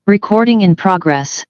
Recording in progress.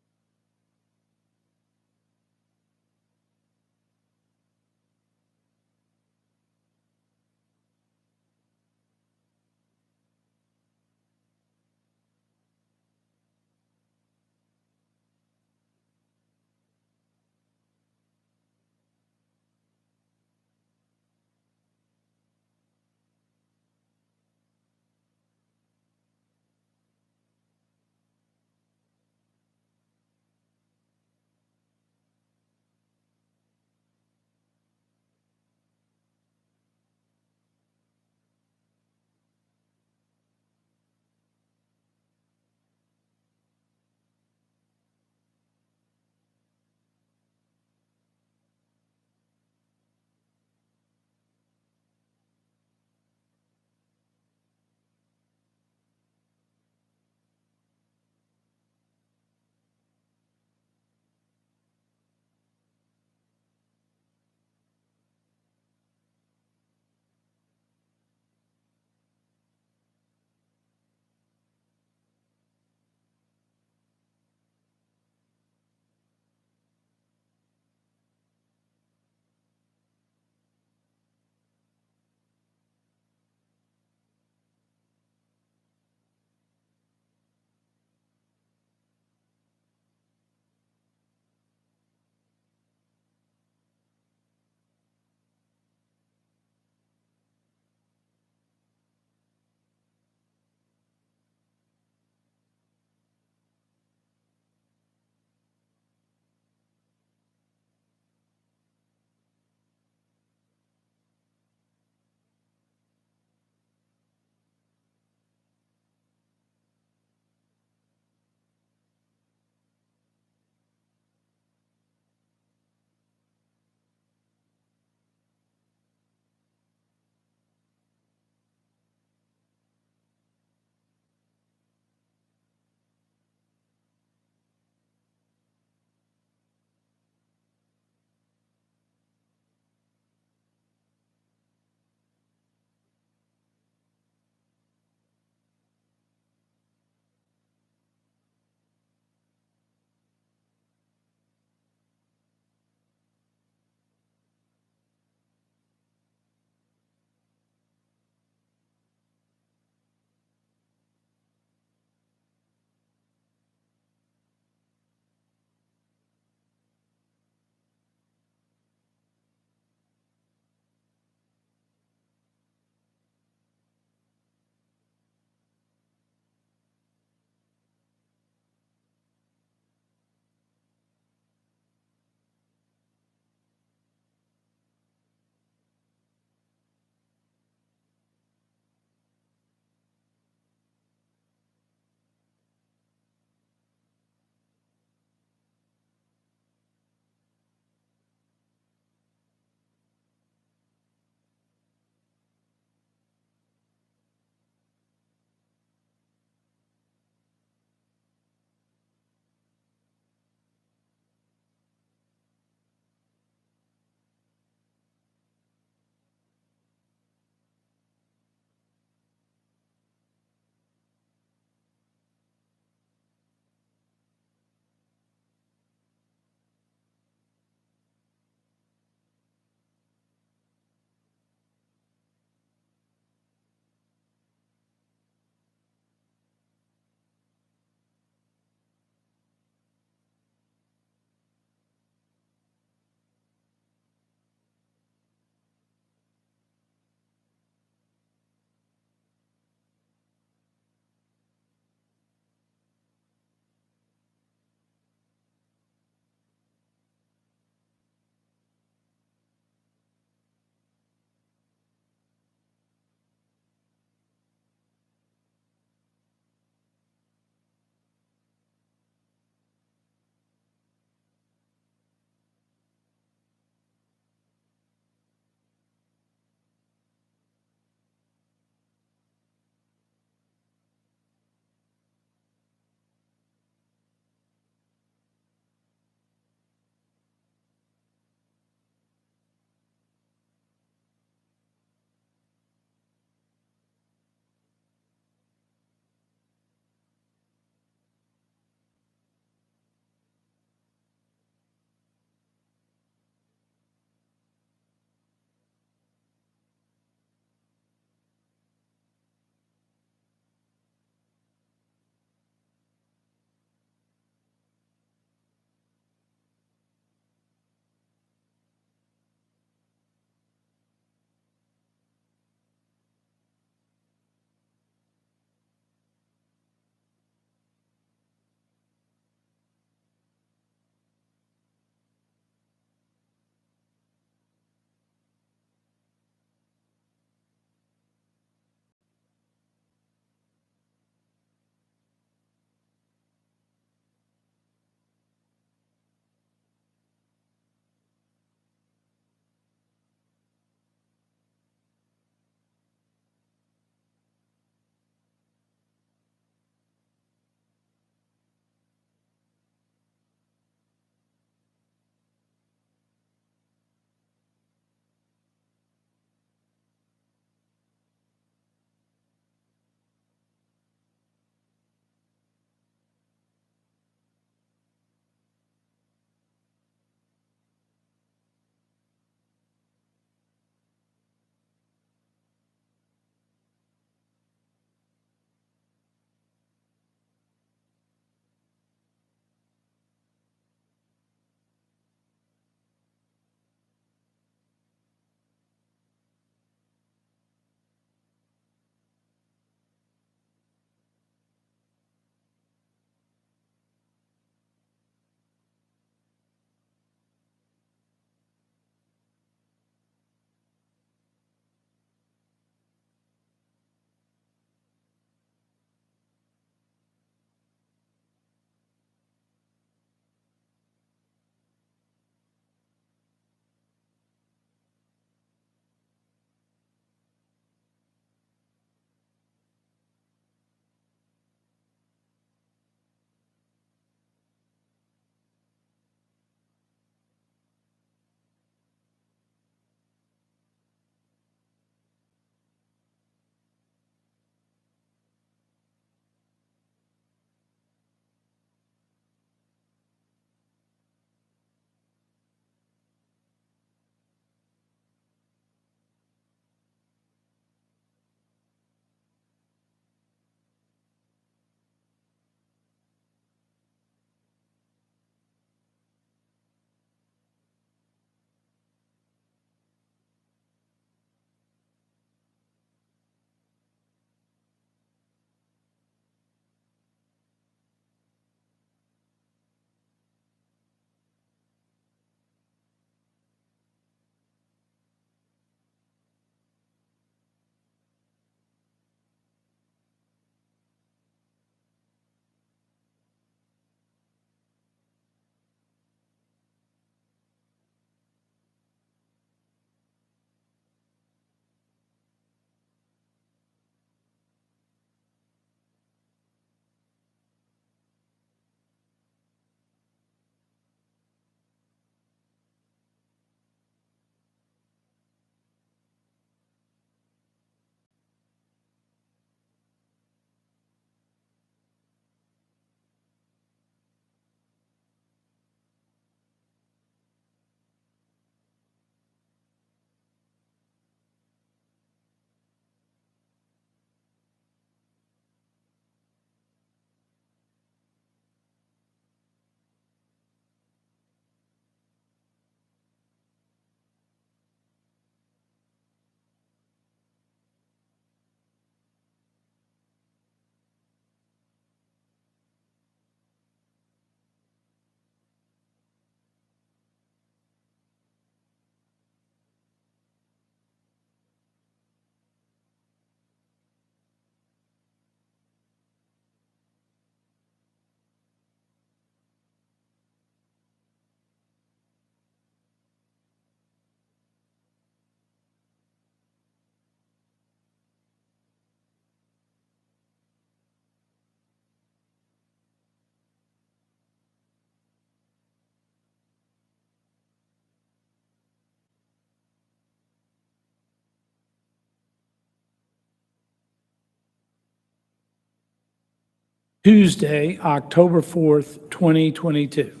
Tuesday, October 4th, 2022.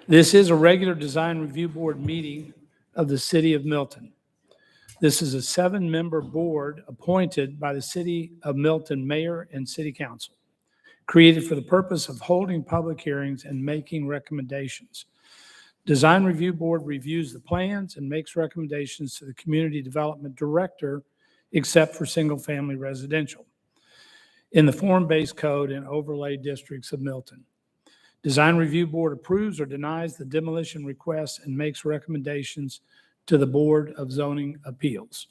This is a regular Design Review Board meeting of the City of Milton. This is a 7-member board appointed by the City of Milton Mayor and City Council, created for the purpose of holding public hearings and making recommendations. Design Review Board reviews the plans and makes recommendations to the Community Development Director, except for single-family residential, in the form-based code and overlay districts of Milton. Design Review Board approves or denies the demolition request and makes recommendations to the Board of Zoning Appeals.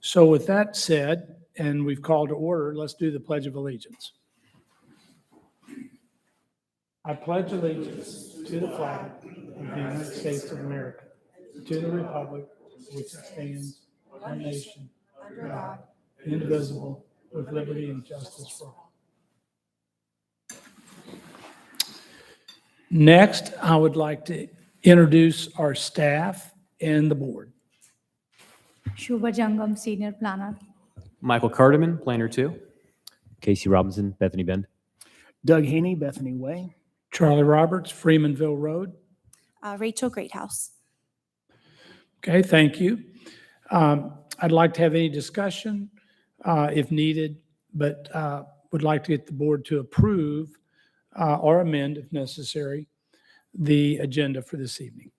So with that said, and we've called to order, let's do the Pledge of Allegiance. I pledge allegiance to the flag of the United States of America, to the republic which stands one nation, under God, indivisible, with liberty and justice for all. Next, I would like to introduce our staff and the board. Shubha Jangam, Senior Planner. Michael Cardeman, Planner 2. Casey Robinson, Bethany Bend. Doug Haney, Bethany Way. Charlie Roberts, Freemanville Road. Rachel Greathouse. Okay, thank you. I'd like to have any discussion if needed, but would like to get the board to approve or amend, if necessary, the agenda for this evening.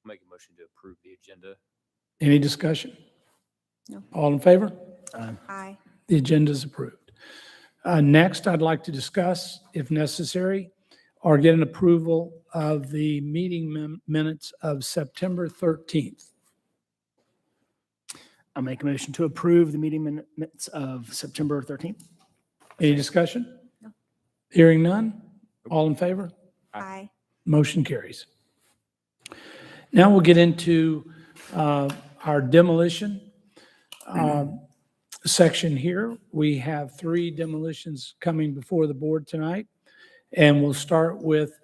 Make a motion to approve the agenda. Any discussion? No. All in favor? Aye. The agenda is approved. Next, I'd like to discuss, if necessary, or get an approval of the meeting minutes of September 13th. I'll make a motion to approve the meeting minutes of September 13th. Any discussion? No. Hearing none? All in favor? Aye. Motion carries. Now we'll get into our demolition section here. We have 3 demolitions coming before the board tonight, and we'll start with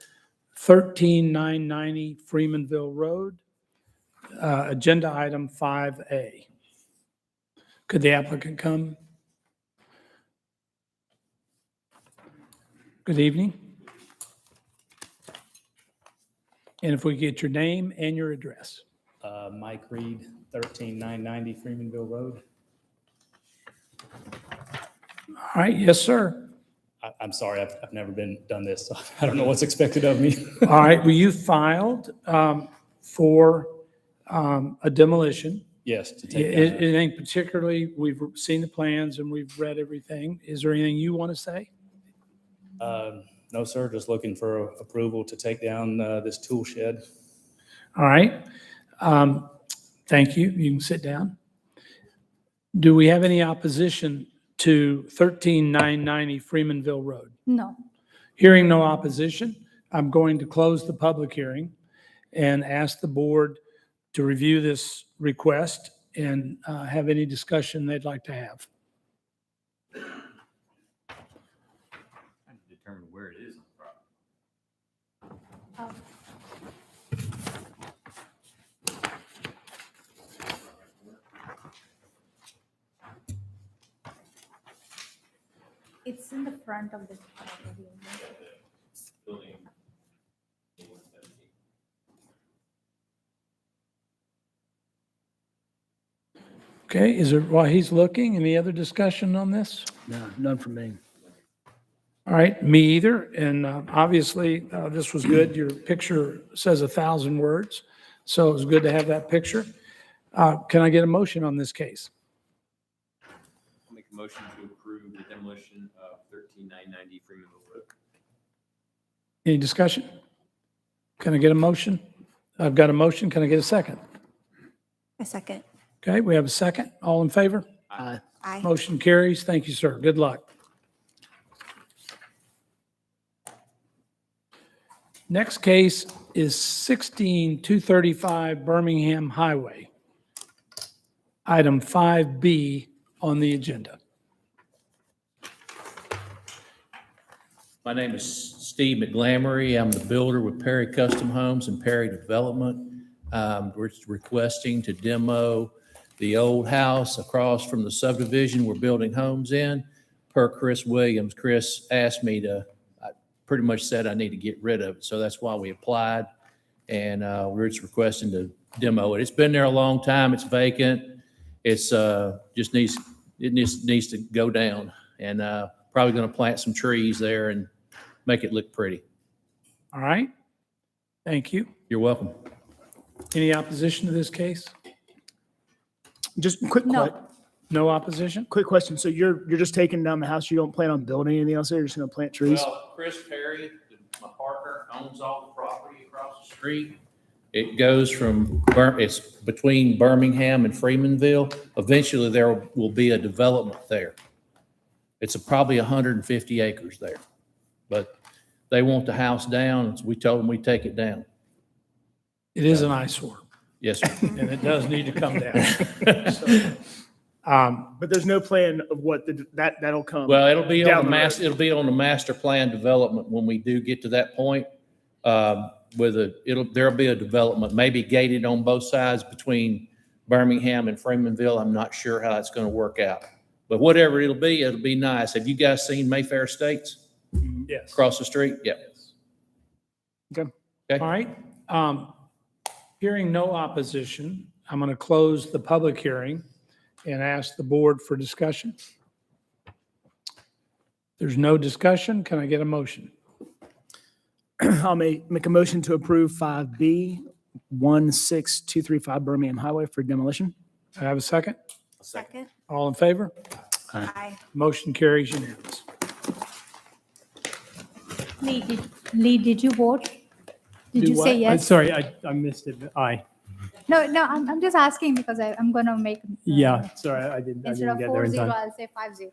13990 Freemanville Road, agenda item 5A. Could the applicant come? Good evening. And if we get your name and your address. Mike Reed, 13990 Freemanville Road. All right, yes, sir. I'm sorry, I've never done this, so I don't know what's expected of me. All right, well, you filed for a demolition. Yes, to take down. Anything particularly, we've seen the plans and we've read everything. Is there anything you want to say? No, sir, just looking for approval to take down this tool shed. All right. Thank you. You can sit down. Do we have any opposition to 13990 Freemanville Road? No. Hearing no opposition, I'm going to close the public hearing and ask the board to review this request and have any discussion they'd like to have. Trying to determine where it is on the property. It's in the front of the property. Building. Okay, is there, while he's looking, any other discussion on this? No, none from me. All right, me either. And obviously, this was good. Your picture says 1,000 words, so it was good to have that picture. Can I get a motion on this case? I'll make a motion to approve the demolition of 13990 Freemanville Road. Any discussion? Can I get a motion? I've got a motion. Can I get a second? A second. Okay, we have a second. All in favor? Aye. Aye. Motion carries. Thank you, sir. Good luck. Next case is 16235 Birmingham Highway. Item 5B on the agenda. My name is Steve McGlamory. I'm the builder with Perry Custom Homes and Perry Development. We're requesting to demo the old house across from the subdivision we're building homes in. per Chris Williams, Chris asked me to, I pretty much said I need to get rid of it. So that's why we applied. And we're just requesting to demo it. It's been there a long time. It's vacant. It's just needs to go down. And probably going to plant some trees there and make it look pretty. All right. Thank you. You're welcome. Any opposition to this case? Just quick, No. No opposition? quick question. So you're just taking down the house. You don't plan on building anything else there? You're just going to plant trees? Well, Chris Perry, my partner, owns all the property across the street. It goes from, it's between Birmingham and Freemanville. Eventually, there will be a development there. It's probably 150 acres there. But they want the house down, so we told them we'd take it down. It is an eyesore, Yes, sir. and it does need to come down. So, But there's no plan of what that'll come. Well, it'll be Down on the the road. it'll be on the master plan development when we do get to that point. There'll be a development, maybe gated on both sides between Birmingham and Freemanville. I'm not sure how that's going to work out. But whatever it'll be nice. Have you guys seen Mayfair Estates Yes. across the street? Yeah. Okay. All right. Hearing no opposition, I'm going to close the public hearing and ask the board for discussion. There's no discussion. Can I get a motion? I'll make a motion to approve 5B 16235 Birmingham Highway for demolition. I have a second. Second. All in favor? Aye. Motion carries unanimous. Lee, did you vote? Did Do you say what? yes? Sorry, I missed it. Aye. No, I'm just asking because I'm gonna make. Yeah, sorry, I didn't Instead of get there in 4-0, time. I'll say 5-0.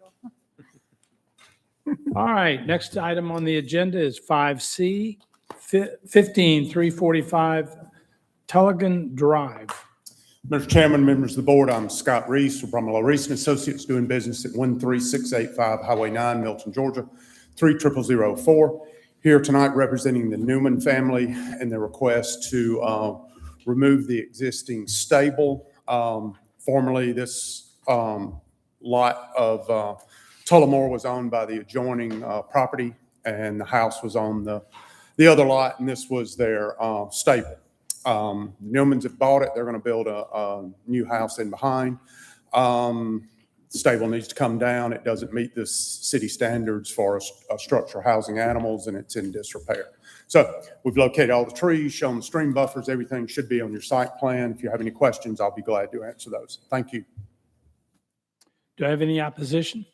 All right, next item on the agenda is 5C, 15345 Tulligan Drive. Mr. Chairman, members of the board, I'm Scott Reese with Brumlow Reese and Associates, doing business at 13685 Highway 9, Milton, Georgia, 30004. Here tonight representing the Newman family and their request to remove the existing stable. Formerly, this lot of Tullamore was owned by the adjoining property, and the house was on the other lot, and this was their stable. Newmans have bought it. They're going to build a new house in behind. Stable needs to come down. It doesn't meet the city standards for a structure housing animals, and it's in disrepair. So we've located all the trees, shown the stream buffers. Everything should be on your site plan. If you have any questions, I'll be glad to answer those. Thank you. Do I have any opposition?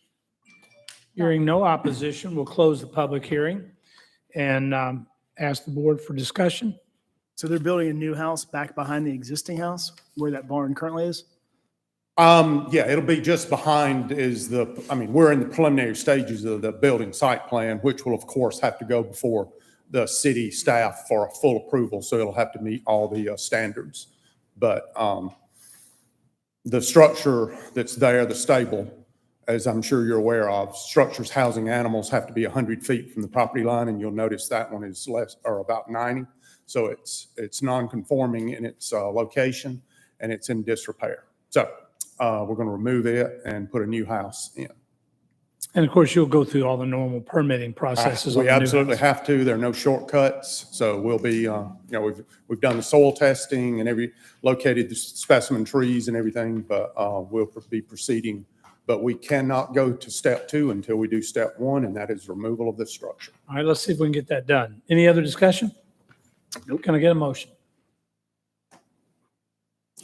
Hearing no opposition, we'll close the public hearing and ask the board for discussion. So they're building a new house back behind the existing house where that barn currently is? Yeah, it'll be just behind we're in the preliminary stages of the building site plan, which will of course have to go before the city staff for a full approval. So it'll have to meet all the standards. But the structure that's there, the stable, as I'm sure you're aware of, structures housing animals have to be 100 feet from the property line. And you'll notice that one is less, or about 90. So it's non-conforming in its location, and it's in disrepair. So we're going to remove it and put a new house in. And of course, you'll go through all the normal permitting processes. on We the new absolutely house. have to. There are no shortcuts. So we'll be, we've done the soil testing and located the specimen trees and everything, but we'll be proceeding. But we cannot go to step 2 until we do step 1, and that is removal of this structure. All right, let's see if we can get that done. Any other discussion? Nope. Can I get a motion?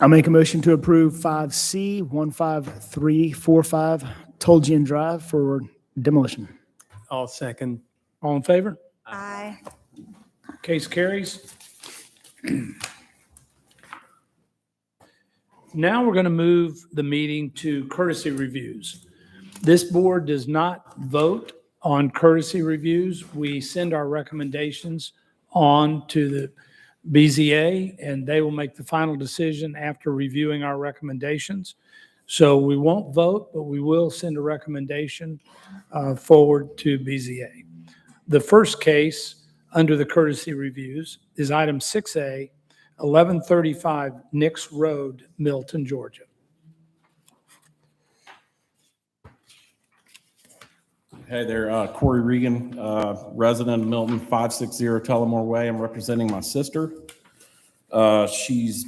I'll make a motion to approve 5C 15345 Toljian Drive for demolition. I'll second. All in favor? Aye. Case carries. Now we're going to move the meeting to courtesy reviews. This board does not vote on courtesy reviews. We send our recommendations on to the BZA, and they will make the final decision after reviewing our recommendations. So we won't vote, but we will send a recommendation forward to BZA. The first case under the courtesy reviews is item 6A, 1135 Nix Road, Milton, Georgia. Hey there, Corey Regan, resident of Milton, 560 Tullamore Way. I'm representing my sister. She's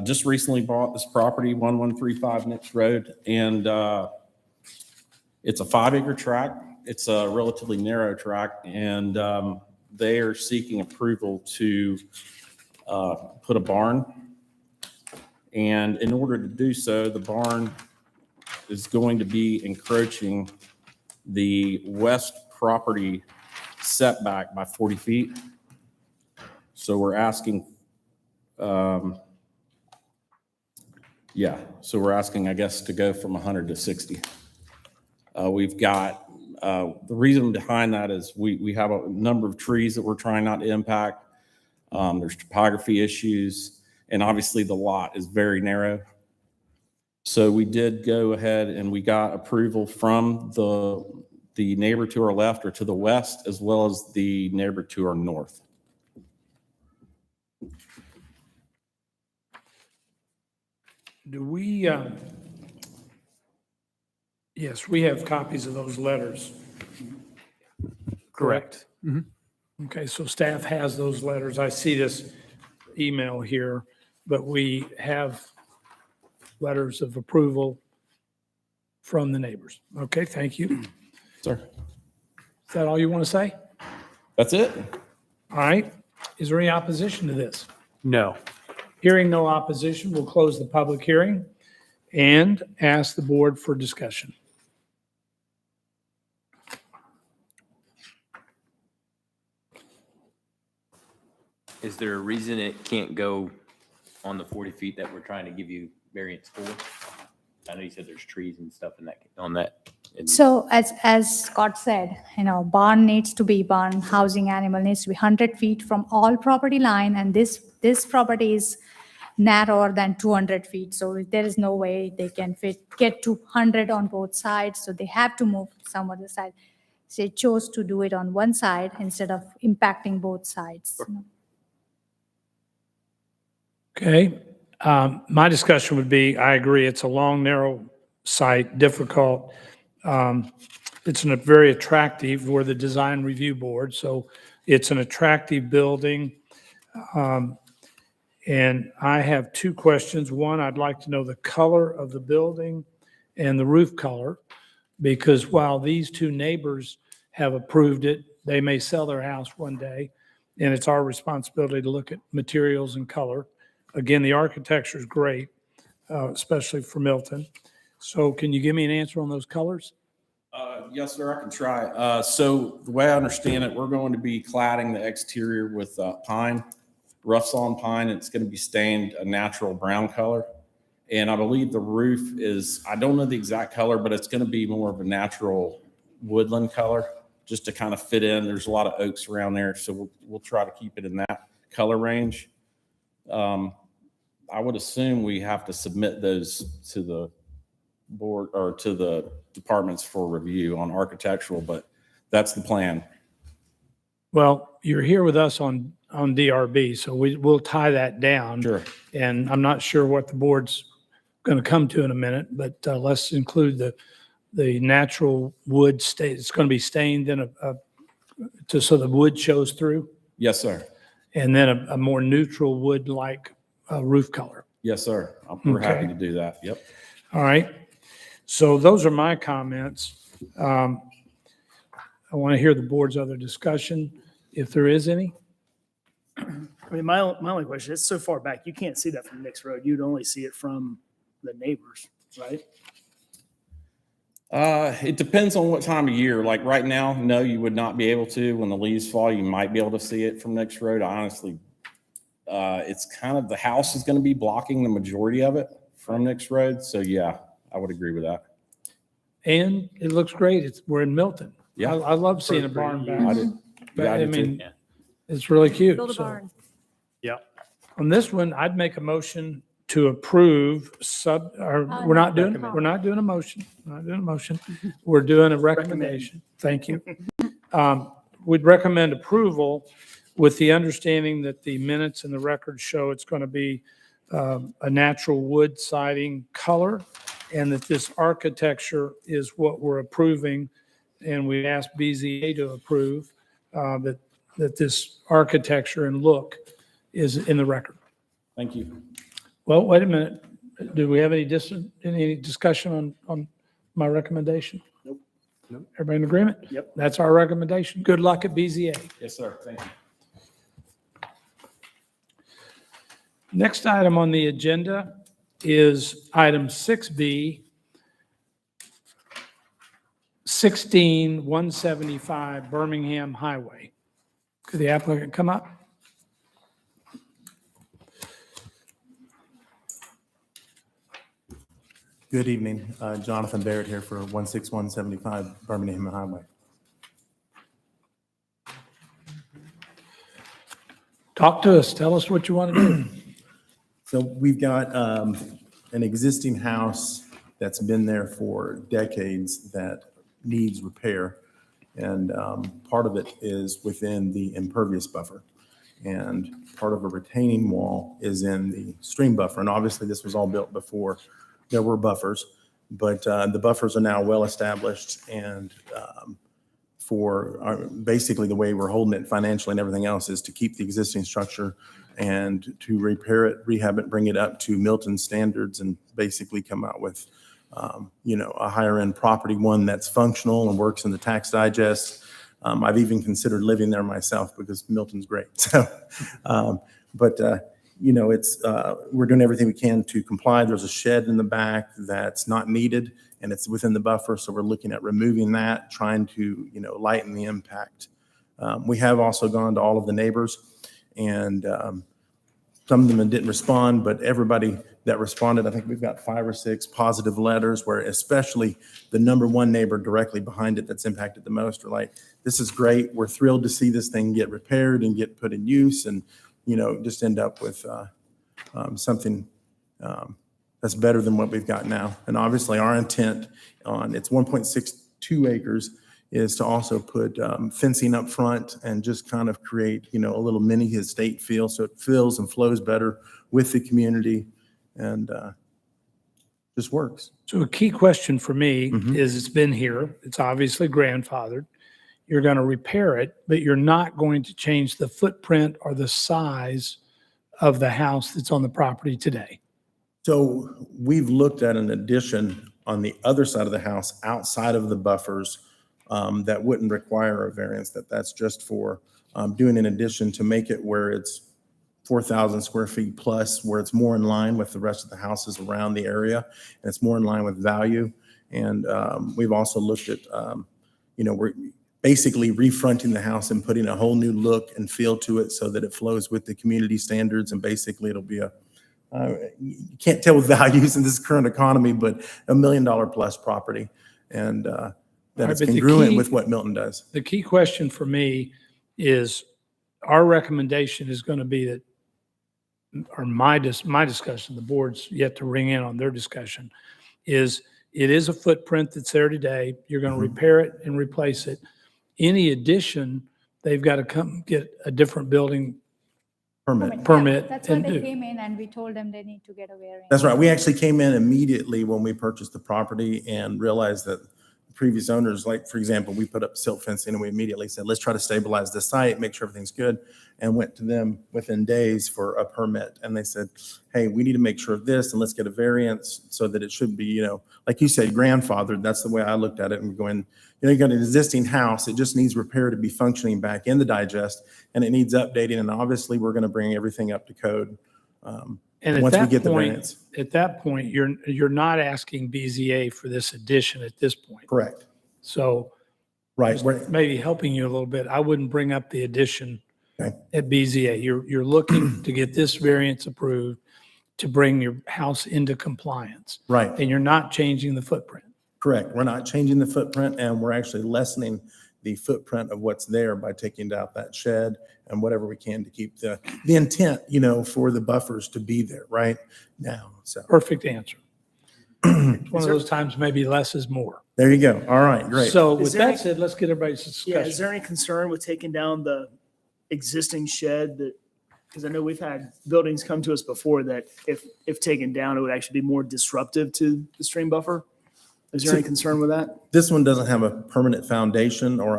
just recently bought this property, 1135 Nix Road, and it's a 5-acre tract. It's a relatively narrow tract, and they are seeking approval to put a barn. And in order to do so, the barn is going to be encroaching the west property setback by 40 feet. So we're asking, so we're asking, I guess, to go from 100 to 60. We've got, the reason behind that is we have a number of trees that we're trying not to impact. There's topography issues, and obviously the lot is very narrow. So we did go ahead and we got approval from the neighbor to our left or to the west, as well as the neighbor to our north. Do we, yes, we have copies of those letters. Correct. Okay, so staff has those letters. I see this email here, but we have letters of approval from the neighbors. Okay, thank you. Sir, Is that all you want to say? that's it. All right. Is there any opposition to this? No. Hearing no opposition, we'll close the public hearing and ask the board for discussion. Is there a reason it can't go on the 40 feet that we're trying to give you variance for? I know you said there's trees and stuff in that, on that. and- So as Scott said, barn needs to be, barn housing animal needs to be 100 feet from all property line, and this property is narrower than 200 feet. So there is no way they can get to 100 on both sides, so they have to move some other side. So they chose to do it on one side instead of impacting both sides. Okay. My discussion would be, I agree, it's a long, narrow site, difficult. It's very attractive. We're the design review board, so it's an attractive building. And I have two questions. One, I'd like to know the color of the building and the roof color, because while these two neighbors have approved it, they may sell their house one day, and it's our responsibility to look at materials and color. Again, the architecture is great, especially for Milton. So can you give me an answer on those colors? Yes, sir, I can try. So the way I understand it, we're going to be cladding the exterior with pine, rough sawn pine. It's going to be stained a natural brown color. And I believe the roof is, I don't know the exact color, but it's going to be more of a natural woodland color, just to kind of fit in. There's a lot of oaks around there, so we'll try to keep it in that color range. I would assume we have to submit those to the board or to the departments for review on architectural, but that's the plan. Well, you're here with us on DRB, so we'll tie that down. Sure. And I'm not sure what the board's going to come to in a minute, but let's include the natural wood stain. It's going to be stained in so the wood shows through, Yes, sir. and then a more neutral wood-like roof color. Yes, sir. We're happy Okay. to do that. Yep. All right. So those are my comments. I want to hear the board's other discussion, if there is any. I mean, my only question, it's so far back, you can't see that from Nix Road. You'd only see it from the neighbors, right? It depends on what time of year. Like right now, no, you would not be able to. When the leaves fall, you might be able to see it from Nix Road. Honestly, it's kind of, the house is going to be blocking the majority of it from Nix Road. So yeah, I would agree with that. And it looks great. We're in Milton. Yeah. I love seeing a barn I back. did. But Yeah, I I did too. mean, it's really cute. Build a So barn. on this one, I'd make a motion to approve we're not doing a motion. We're not doing a motion. We're doing a recommendation. Thank you. We'd recommend approval with the understanding that the minutes and the records show it's going to be a natural wood siding color, and that this architecture is what we're approving. and we asked BZA to approve that this architecture and look is in the record. Thank you. Well, wait a minute. Do we have any discussion on my recommendation? Nope. Nope. Everybody in agreement? Yep. That's our recommendation. Good luck at BZA. Yes, sir. Thank you. Next item on the agenda is item 6B, 16175 Birmingham Highway. Could the applicant come up? Good evening. Jonathan Barrett here for 16175 Birmingham Highway. Talk to us. Tell us what you want to do. So we've got an existing house that's been there for decades that needs repair. And part of it is within the impervious buffer. And part of a retaining wall is in the stream buffer. And obviously, this was all built before there were buffers, but the buffers are now well established, and basically the way we're holding it financially and everything else is to keep the existing structure and to repair it, rehab it, bring it up to Milton standards, and basically come out with a higher end property, one that's functional and works in the tax digest. I've even considered living there myself because Milton's great. So, we're doing everything we can to comply. There's a shed in the back that's not needed, and it's within the buffer, so we're looking at removing that, trying to, lighten the impact. We have also gone to all of the neighbors, and some of them didn't respond, but everybody that responded, I think we've got 5 or 6 positive letters, where especially the number one neighbor directly behind it that's impacted the most are like, this is great. We're thrilled to see this thing get repaired and get put in use, and just end up with something that's better than what we've got now. And obviously, our intent on it's 1.62 acres is to also put fencing up front and just kind of create, a little mini estate feel, so it feels and flows better with the community, and just works. So a key question for me is, it's been here, it's obviously grandfathered. You're going to repair it, but you're not going to change the footprint or the size of the house that's on the property today. So we've looked at an addition on the other side of the house outside of the buffers that wouldn't require a variance, that's just for doing an addition to make it where it's 4,000 square feet plus, where it's more in line with the rest of the houses around the area, and it's more in line with value. And we've also looked at, we're basically refronting the house and putting a whole new look and feel to it so that it flows with the community standards. And basically it'll be you can't tell with values in this current economy, but $1 million plus property. And that Right, it's but the congruent key- with what Milton does. The key question for me is, our recommendation is going to be that, or my discussion, the board's yet to ring in on their discussion, is it is a footprint that's there today. You're going to repair it and replace it. Any addition, they've got to come get a different building permit That's why and they do. came in and we told them they need to get a variance. That's right. We actually came in immediately when we purchased the property and realized that the previous owners, like, for example, we put up silt fencing and we immediately said, let's try to stabilize the site, make sure everything's good, and went to them within days for a permit. And they said, hey, we need to make sure of this, and let's get a variance so that it should be, like you said, grandfathered. That's the way I looked at it. And we're going, you got an existing house. It just needs repair to be functioning back in the digest, and it needs updating. And obviously, we're going to bring everything up to code. And at once we that get the point, variance. at that point, you're not asking BZA for this addition at this point. Correct. So Right. We're- maybe helping you a little bit, I wouldn't bring up the addition Okay. at BZA. You're looking to get this variance approved to bring your house into compliance, Right. and you're not changing the footprint. Correct. We're not changing the footprint, and we're actually lessening the footprint of what's there by taking out that shed and whatever we can to keep the intent, for the buffers to be there right now. So Perfect answer. One of those times maybe less is more. there you go. All right, great. So Is with there that any- said, let's get everybody's Yeah, is discussion. there any concern with taking down the existing shed that, because I know we've had buildings come to us before that if taken down, it would actually be more disruptive to the stream buffer? Is there any concern with that? This one doesn't have a permanent foundation, or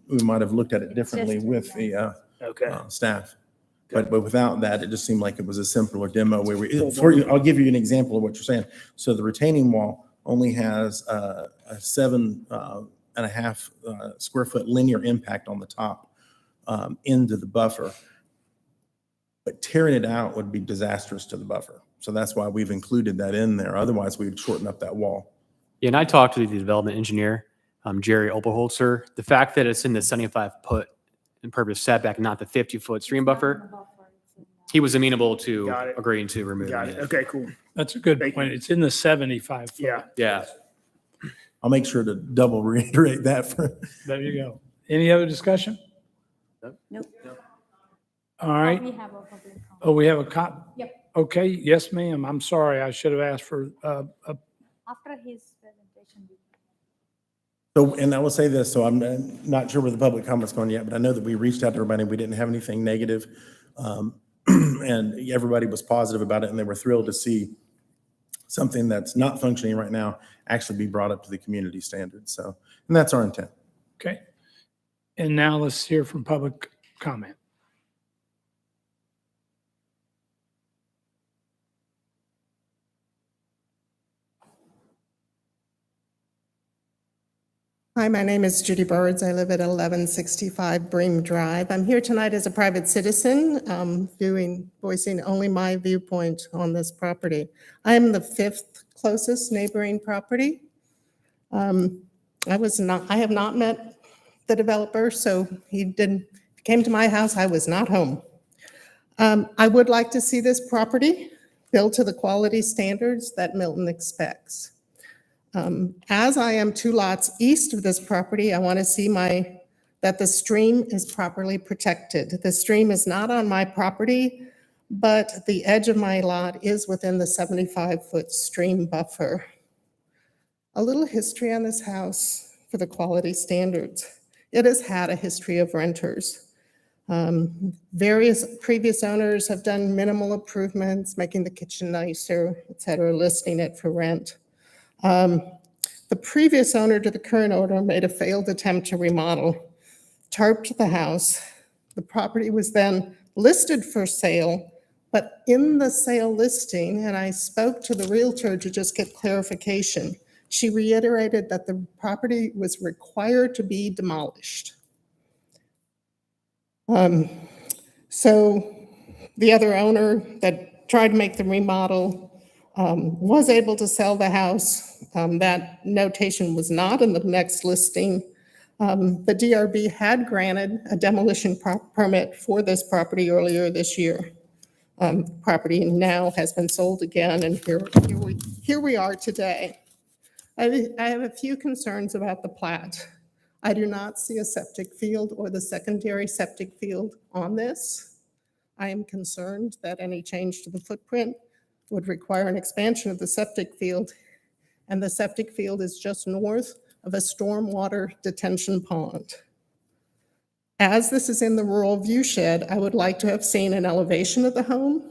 we might have looked at it differently Just- with the Okay. staff. But without that, it just seemed like it was a simpler demo where I'll give you an example of what you're saying. So the retaining wall only has a 7.5 square foot linear impact on the top into the buffer. But tearing it out would be disastrous to the buffer. So that's why we've included that in there. Otherwise, we would shorten up that wall. Yeah, and I talked to the development engineer, Jerry Opelholzer. The fact that it's in the 75-foot impervious setback, not the 50-foot stream buffer, he was amenable to Got it. agreeing to removing Got it. it. Okay, cool. That's a good point. It's in the 75 foot. Yeah. Yeah. I'll make sure to double reiterate that for. There you go. Any other discussion? Nope. All right. We have a public comment. Oh, we have a cop? Yep. Okay, yes, ma'am. I'm sorry. I should have asked for, After his presentation. So, and I will say this, so I'm not sure where the public comment's going yet, but I know that we reached out to everybody. We didn't have anything negative. And everybody was positive about it, and they were thrilled to see something that's not functioning right now actually be brought up to the community standards. So, and that's our intent. okay. And now let's hear from public comment. Hi, my name is Judy Birds. I live at 1165 Bream Drive. I'm here tonight as a private citizen, voicing only my viewpoint on this property. I am the fifth closest neighboring property. I have not met the developer, so he came to my house. I was not home. I would like to see this property built to the quality standards that Milton expects. As I am 2 lots east of this property, I want to see that the stream is properly protected. The stream is not on my property, but the edge of my lot is within the 75-foot stream buffer. A little history on this house for the quality standards. It has had a history of renters. Various previous owners have done minimal improvements, making the kitchen nicer, et cetera, listing it for rent. The previous owner to the current owner made a failed attempt to remodel, tarped the house. The property was then listed for sale, but in the sale listing, and I spoke to the Realtor to just get clarification, she reiterated that the property was required to be demolished. So the other owner that tried to make the remodel was able to sell the house. That notation was not in the next listing. The DRB had granted a demolition permit for this property earlier this year. Property now has been sold again, and here we are today. I have a few concerns about the plat. I do not see a septic field or the secondary septic field on this. I am concerned that any change to the footprint would require an expansion of the septic field, and the septic field is just north of a stormwater detention pond. As this is in the rural view shed, I would like to have seen an elevation of the home,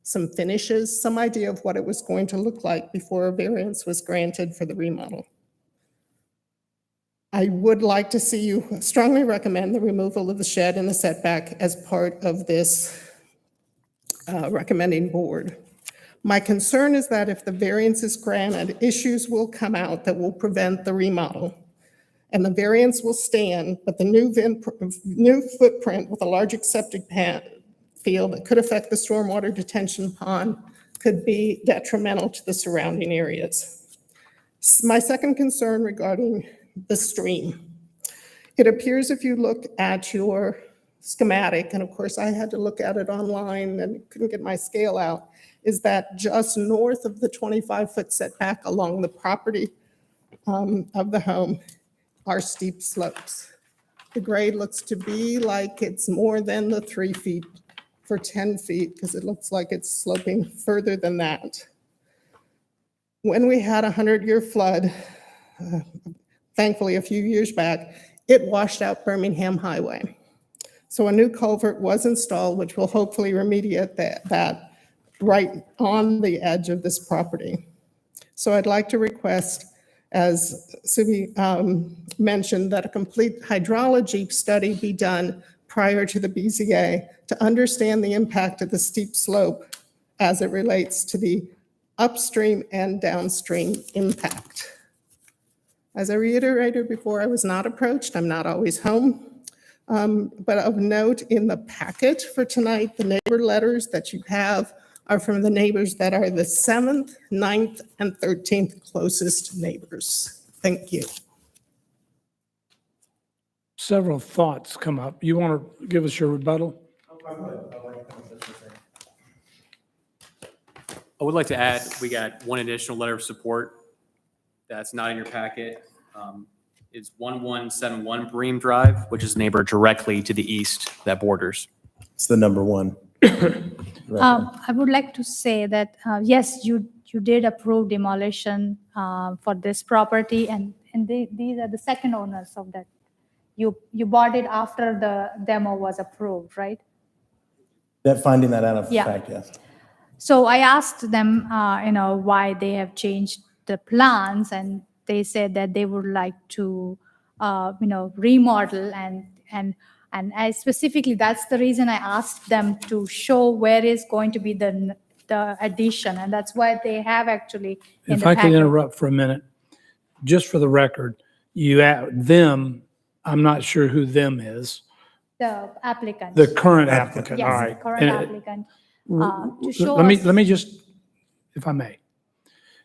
some finishes, some idea of what it was going to look like before a variance was granted for the remodel. I would like to see you strongly recommend the removal of the shed and the setback as part of this recommending board. My concern is that if the variance is granted, issues will come out that will prevent the remodel. And the variance will stand, but the new footprint with a large septic field that could affect the stormwater detention pond could be detrimental to the surrounding areas. My second concern regarding the stream. It appears if you look at your schematic, and of course I had to look at it online and couldn't get my scale out, is that just north of the 25-foot setback along the property of the home are steep slopes. The grade looks to be like it's more than the 3 feet for 10 feet because it looks like it's sloping further than that. When we had a 100-year flood, thankfully a few years back, it washed out Birmingham Highway. So a new culvert was installed, which will hopefully remediate that right on the edge of this property. So I'd like to request as Subi mentioned, that a complete hydrology study be done prior to the BZA to understand the impact of the steep slope as it relates to the upstream and downstream impact. As I reiterated before, I was not approached. I'm not always home. But of note in the packet for tonight, the neighbor letters that you have are from the neighbors that are the 7th, 9th, and 13th closest neighbors. Thank you. Several thoughts come up. You want to give us your rebuttal? I would like to add, we got one additional letter of support that's not in your packet. It's 1171 Bream Drive, which is neighbor directly to the east that borders. It's the number one. I would like to say that, yes, you did approve demolition for this property, and these are the second owners of that. You bought it after the demo was approved, right? That finding that out of Yeah. fact, yes. So I asked them, why they have changed the plans, and they said that they would like to, remodel and I specifically, that's the reason I asked them to show where is going to be the addition, and that's why they have actually in If the I could packet. interrupt for a minute, just for the record, them, I'm not sure who them is, The applicant. the current applicant, all Yes, right. current And applicant. To show Let us- me just, if I may.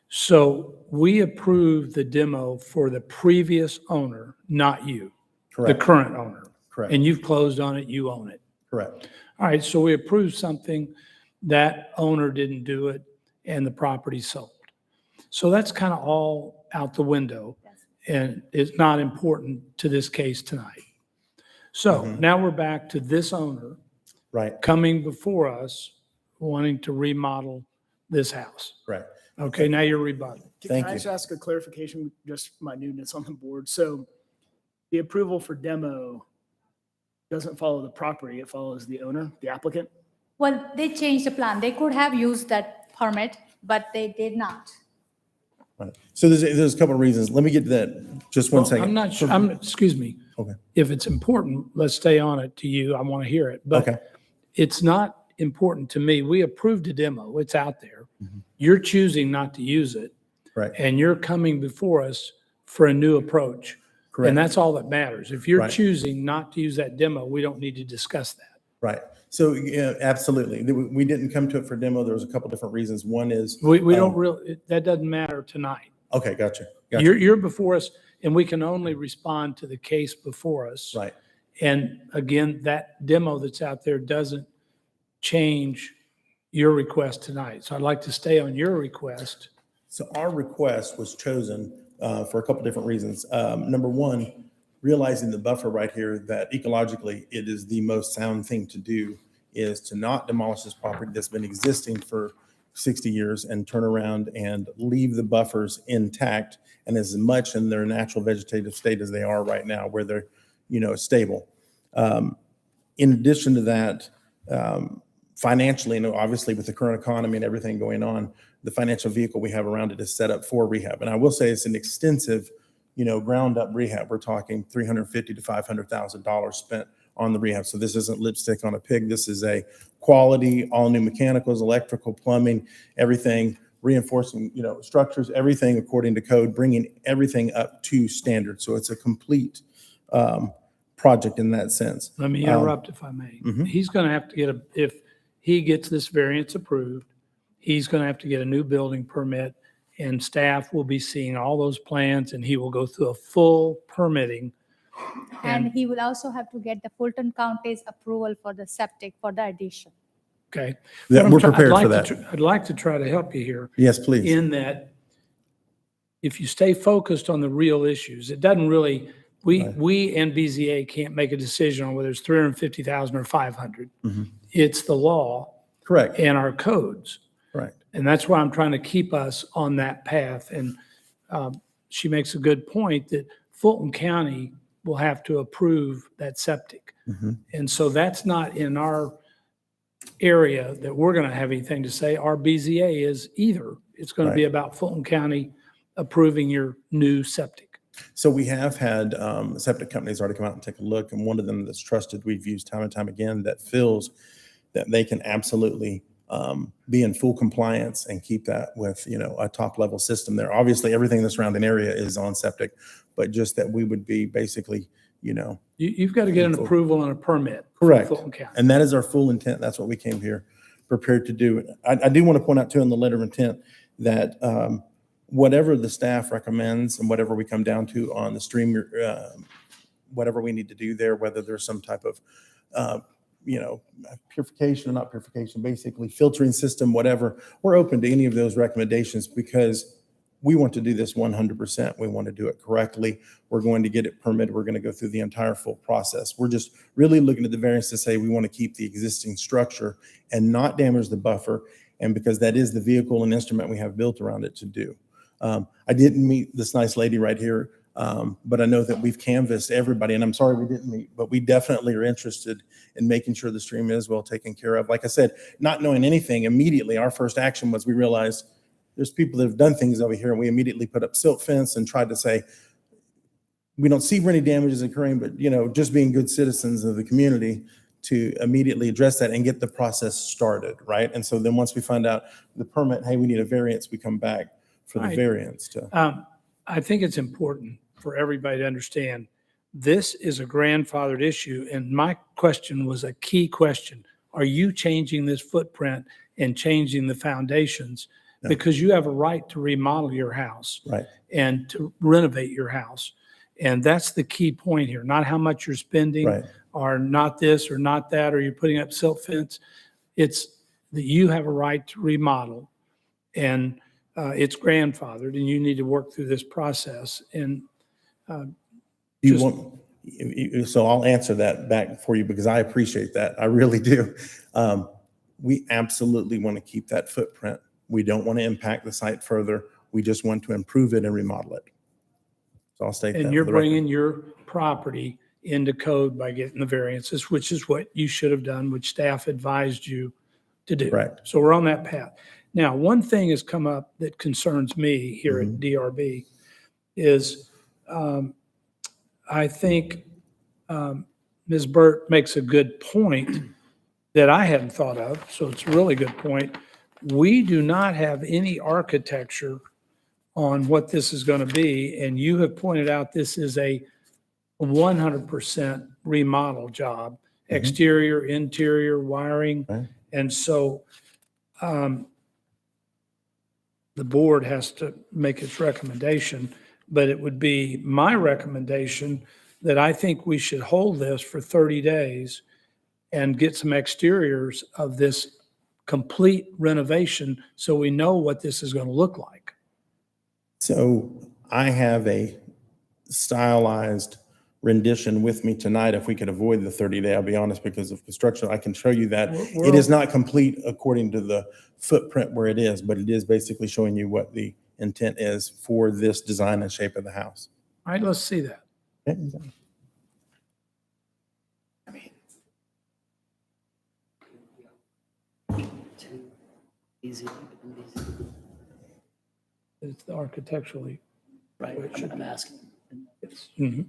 So we approved the demo for the previous owner, not you, the Correct, current owner. correct, And you've closed on it, you own it. correct. All right, so we approved something, that owner didn't do it, and the property sold. So that's kind of all out the window, and it's not important to this case tonight. So now we're back to this owner Right, coming before us, wanting to remodel this house. right. Okay, now you're rebuttal. Thank Can I you. just ask a clarification, just my newness on the board? So the approval for demo doesn't follow the property, it follows the owner, the applicant? Well, they changed the plan. They could have used that permit, but they did not. Right. So there's a couple of reasons. Let me get to that, just one Well, second. I'm not sure, excuse me. Okay. If it's important, let's stay on it to you. I want to hear it. Okay. But it's not important to me. We approved a demo. It's out there. Mhm. You're choosing not to use it. Right. And you're coming before us for a new approach. Correct. And that's all that matters. If you're Right. choosing not to use that demo, we don't need to discuss that. Right. So, yeah, absolutely. We didn't come to it for demo. There was a couple different reasons. One is, We don't really, that doesn't matter tonight. okay, gotcha. Gotcha. You're before us, and we can only respond to the case before us. Right. And again, that demo that's out there doesn't change your request tonight. So I'd like to stay on your request. So our request was chosen for a couple different reasons. Number one, realizing the buffer right here, that ecologically it is the most sound thing to do is to not demolish this property that's been existing for 60 years and turn around and leave the buffers intact and as much in their natural vegetative state as they are right now, where they're, stable. In addition to that, financially, and obviously with the current economy and everything going on, the financial vehicle we have around it is set up for rehab. And I will say it's an extensive, ground up rehab. We're talking $350,000 to $500,000 spent on the rehab. So this isn't lipstick on a pig. This is a quality, all new mechanicals, electrical, plumbing, everything, reinforcing, structures, everything according to code, bringing everything up to standard. So it's a complete project in that sense. Let me interrupt if I may. Mhm. He's going to have to if he gets this variance approved, he's going to have to get a new building permit, and staff will be seeing all those plans, and he will go through a full permitting. And he will also have to get the Fulton County's approval for the septic for the addition. Okay? That What I'm we're try- I'd prepared like for to that. tr- I'd like to try to help you here Yes, please. in that if you stay focused on the real issues, it doesn't really, we and BZA can't make a decision on whether it's 350,000 or 500. Mhm. It's the law Correct. and our codes. Right. And that's why I'm trying to keep us on that path. And she makes a good point that Fulton County will have to approve that septic. Mhm. And so that's not in our area that we're going to have anything to say. Our BZA is either. It's going to be about Fulton County approving your new septic? So we have had septic companies already come out and take a look, and one of them that's trusted, we've used time and time again, that feels that they can absolutely be in full compliance and keep that with, a top level system there. Obviously, everything in the surrounding area is on septic, but just that we would be basically, You've got to get an approval and a permit. from correct. Fulton County. And that is our full intent. That's what we came here prepared to do. I do want to point out too in the letter of intent that whatever the staff recommends and whatever we come down to on the stream, whatever we need to do there, whether there's some type of, purification or not purification, basically filtering system, whatever, we're open to any of those recommendations because we want to do this 100%. We want to do it correctly. We're going to get it permitted. We're going to go through the entire full process. We're just really looking at the variance to say we want to keep the existing structure and not damage the buffer. And because that is the vehicle and instrument we have built around it to do. I didn't meet this nice lady right here, but I know that we've canvassed everybody, and I'm sorry we didn't meet, but we definitely are interested in making sure the stream is well taken care of. Like I said, not knowing anything, immediately our first action was we realized there's people that have done things over here, and we immediately put up silt fence and tried to say, we don't see any damages occurring, but just being good citizens of the community to immediately address that and get the process started, right? And so then once we find out the permit, hey, we need a variance, we come back for the Right. variance to. I think it's important for everybody to understand, this is a grandfathered issue, and my question was a key question. Are you changing this footprint and changing the foundations? No. Because you have a right to remodel your house. Right. And to renovate your house. And that's the key point here, not how much you're spending. Right. Or not this or not that, or you're putting up silt fence. It's that you have a right to remodel, and it's grandfathered, and you need to work through this process. And You just- want, so I'll answer that back for you because I appreciate that. I really do. We absolutely want to keep that footprint. We don't want to impact the site further. We just want to improve it and remodel it. So I'll state that. and for you're the record. bringing your property into code by getting the variances, which is what you should have done, which staff advised you to do. Correct. So we're on that path. Now, one thing has come up that concerns me here Mm-hmm. at DRB is I think Ms. Burt makes a good point that I hadn't thought of, so it's a really good point. We do not have any architecture on what this is going to be, and you have pointed out this is a 100% remodel job, exterior, interior, wiring. Right. And so the board has to make its recommendation, but it would be my recommendation that I think we should hold this for 30 days and get some exteriors of this complete renovation so we know what this is going to look like. So I have a stylized rendition with me tonight. If we could avoid the 30-day, I'll be honest, because of construction, I can show you that. We're It is all- not complete according to the footprint where it is, but it is basically showing you what the intent is for this design and shape of the house. All right, let's see that. Okay. It's architecturally. Right, It should I'm be. asking. It's, mhm.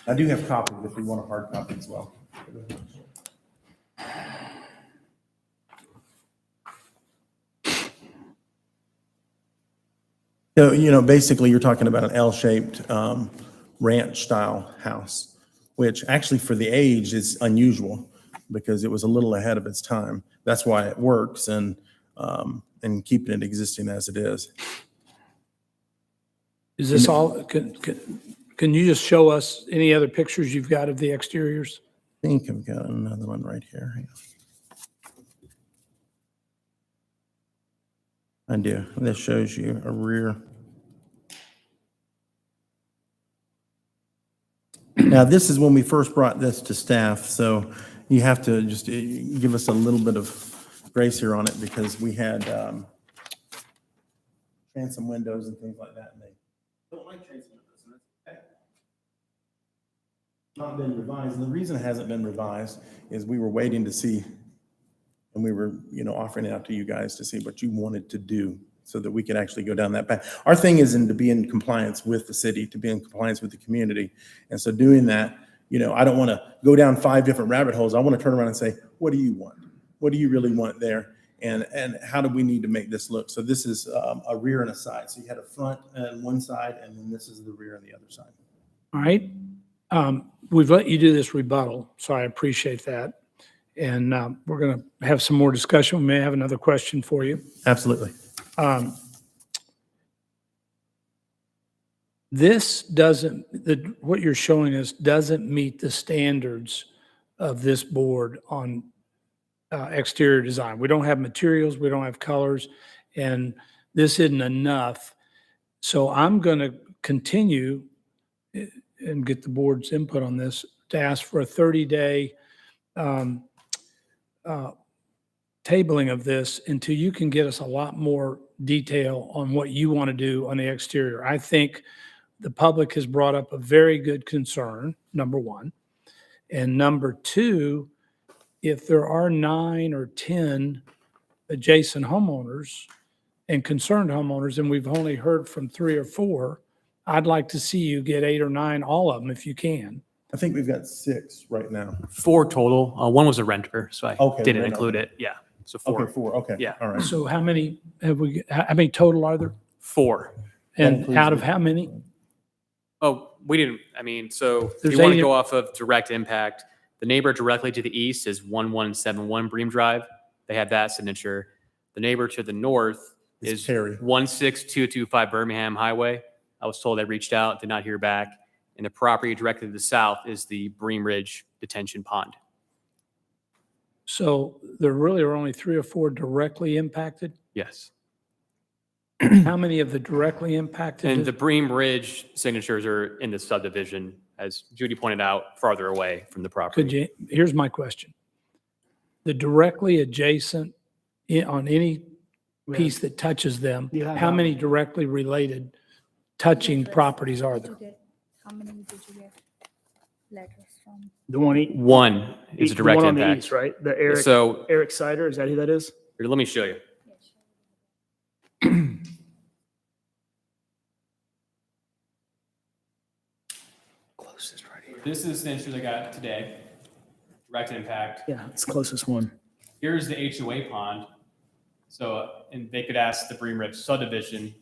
I do have copies if you want a hard copy as well. So, basically you're talking about an L-shaped ranch style house, which actually for the age is unusual because it was a little ahead of its time. That's why it works and keeping it existing as it is. Is this all, can you just show us any other pictures you've got of the exteriors? I think I've got another one right here. Hang on. I do. This shows you a rear. Now, this is when we first brought this to staff, so you have to just give us a little bit of grace here on it because we had transom windows and things like that, and they don't like transom windows, and that's okay. Not been revised, and the reason it hasn't been revised is we were waiting to see And we were, offering it out to you guys to see what you wanted to do so that we could actually go down that path. Our thing is to be in compliance with the city, to be in compliance with the community. And so doing that, I don't want to go down 5 different rabbit holes. I want to turn around and say, what do you want? What do you really want there? And how do we need to make this look? So this is a rear and a side. So you had a front on one side, and then this is the rear on the other side. All right. We've let you do this rebuttal, so I appreciate that. And we're going to have some more discussion. We may have another question for you. Absolutely. This doesn't, what you're showing us doesn't meet the standards of this board on exterior design. We don't have materials, we don't have colors, and this isn't enough. So I'm going to continue and get the board's input on this to ask for a 30-day tabling of this until you can get us a lot more detail on what you want to do on the exterior. I think the public has brought up a very good concern, number one. And number two, if there are 9 or 10 adjacent homeowners and concerned homeowners, and we've only heard from 3 or 4, I'd like to see you get 8 or 9, all of them if you can. I think we've got 6 right now. 4 total. One was a renter, so I Okay, didn't right, include okay. it. Yeah. So 4. Okay, 4, okay. Yeah. All right. So how many have we, how many total are there? 4. And includes out of the- how many? Oh, we didn't, I mean, so if There's you want to 80 go off of direct impact, the neighbor directly to the east is 1171 Bream Drive. They have that signature. The neighbor to the north It's is Perry. 16225 Birmingham Highway. I was told they reached out, did not hear back. And the property directly to the south is the Bream Ridge Detention Pond. So there really are only 3 or 4 directly impacted? Yes. How many of the directly impacted? And the Bream Ridge signatures are in the subdivision, as Judy pointed out, farther away from the property. Could you, here's my question. The directly adjacent on any piece that touches them, You have how that many directly related touching properties are there? How many did you get letters from? The one, One is a the direct one on the impact. east, right? The Eric, So Eric Sider, is that who that is? here, let me show you. Closest right here. This is the insurance I got today, direct impact. Yeah, it's the closest one. Here's the HOA pond. So, and they could ask the Bream Ridge subdivision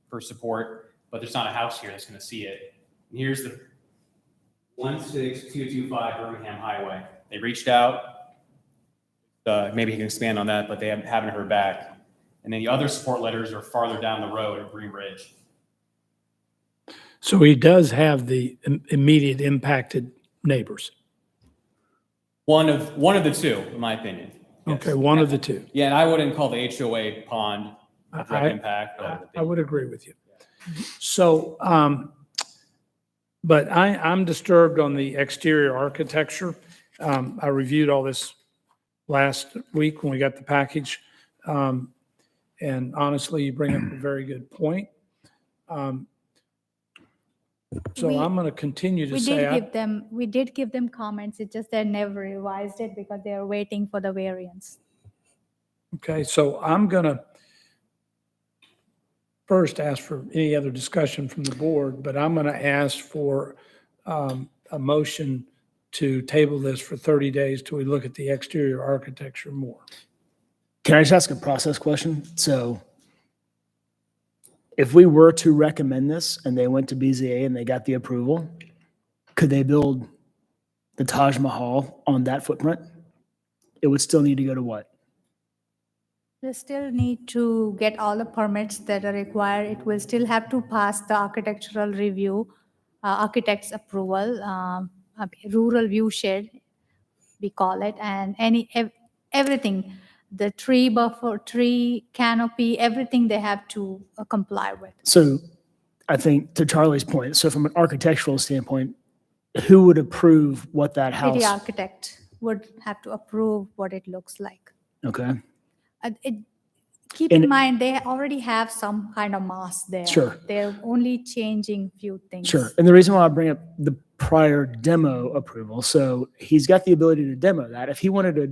for support, but there's not a house here that's gonna see it. And here's the 16225 Birmingham Highway. They reached out. Maybe he can expand on that, but they haven't heard back. And then the other support letters are farther down the road at Bream Ridge. So he does have the immediate impacted neighbors. One of the two, in my opinion. Yes. Okay, one of the two. Yeah, and I wouldn't call the HOA pond a I- direct impact. I would agree with you. So, but I'm disturbed on the exterior architecture. I reviewed all this last week when we got the package. And honestly, you bring up a very good point. So We- I'm going to continue to We say, did give them comments, it's just they never revised it because they are waiting for the variance. okay, so I'm going to first ask for any other discussion from the board, but I'm going to ask for a motion to table this for 30 days till we look at the exterior architecture more. Can I just ask a process question? So if we were to recommend this and they went to BZA and they got the approval, could they build the Taj Mahal on that footprint? It would still need to go to what? They still need to get all the permits that are required. It will still have to pass the architectural review, architect's approval, rural view shed, we call it, and everything, the tree buffer, tree canopy, everything they have to comply with. So I think to Charlie's point, so from an architectural standpoint, who would approve what that house? City architect would have to approve what it looks like. Okay. keep And- in mind, they already have some kind of mass there. Sure. They're only changing few things. Sure. And the reason why I bring up the prior demo approval, so he's got the ability to demo that. If he wanted to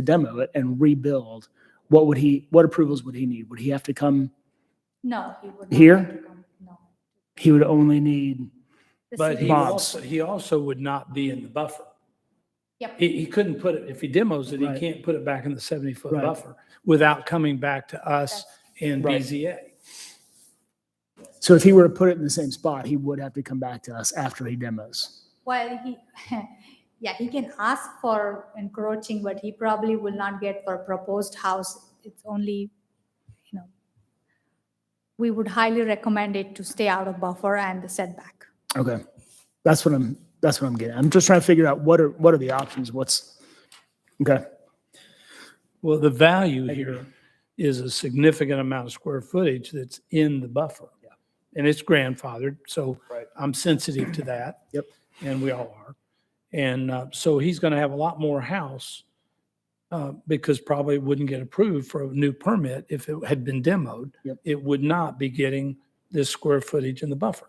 demo it and rebuild, what approvals would he need? Would he have to come, No, he would not. Here? have to come. No. he would only need, The But city- he Bob's. also would not be in the buffer. Yep. He couldn't put it, if he demos it, he Right. can't put it back in the 70-foot Right. buffer without coming back to us and Right. BZA. so if he were to put it in the same spot, he would have to come back to us after he demos. Well, yeah, he can ask for encroaching, but he probably will not get for proposed house. It's only, we would highly recommend it to stay out of buffer and the setback. Okay. That's what I'm getting. I'm just trying to figure out what are the options? Okay. Well, the value here is a significant amount of square footage that's in the buffer. And it's grandfathered, so Right. I'm sensitive to that. Yep. And we all are. And so he's going to have a lot more house because probably wouldn't get approved for a new permit if it had been demoed. Yep. It would not be getting this square footage in the buffer.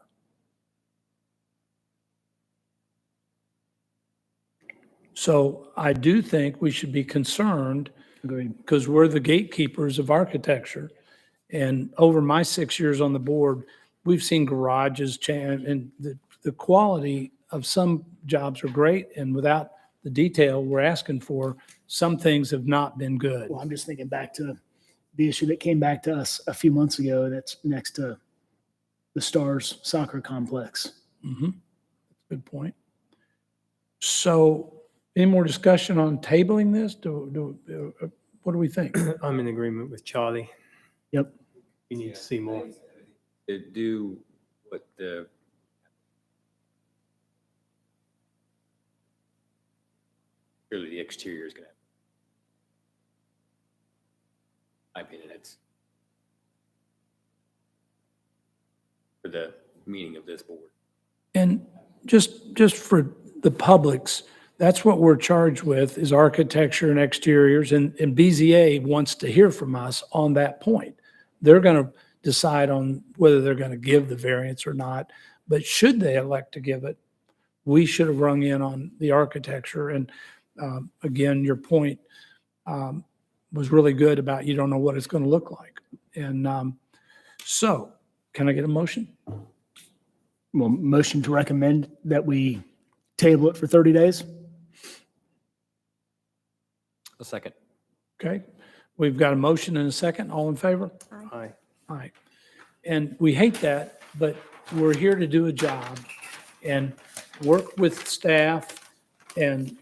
So I do think we should be concerned Agreed. because we're the gatekeepers of architecture. And over my 6 years on the board, we've seen garages change, and the quality of some jobs are great, and without the detail we're asking for, some things have not been good. Well, I'm just thinking back to the issue that came back to us a few months ago that's next to the Stars Soccer Complex. Mhm. Good point. So any more discussion on tabling this? What do we think? I'm in agreement with Charlie. Yep. You need to see more. To do what clearly the exterior is gonna, my opinion, it's for the meeting of this board. And just for the public's, that's what we're charged with is architecture and exteriors, and BZA wants to hear from us on that point. They're going to decide on whether they're going to give the variance or not, but should they elect to give it, we should have rung in on the architecture. And again, your point was really good about you don't know what it's going to look like. And so can I get a motion? Well, motion to recommend that we table it for 30 days? A second. Okay, we've got a motion and a second. All in favor? Aye. Aye. And we hate that, but we're here to do a job and work with staff and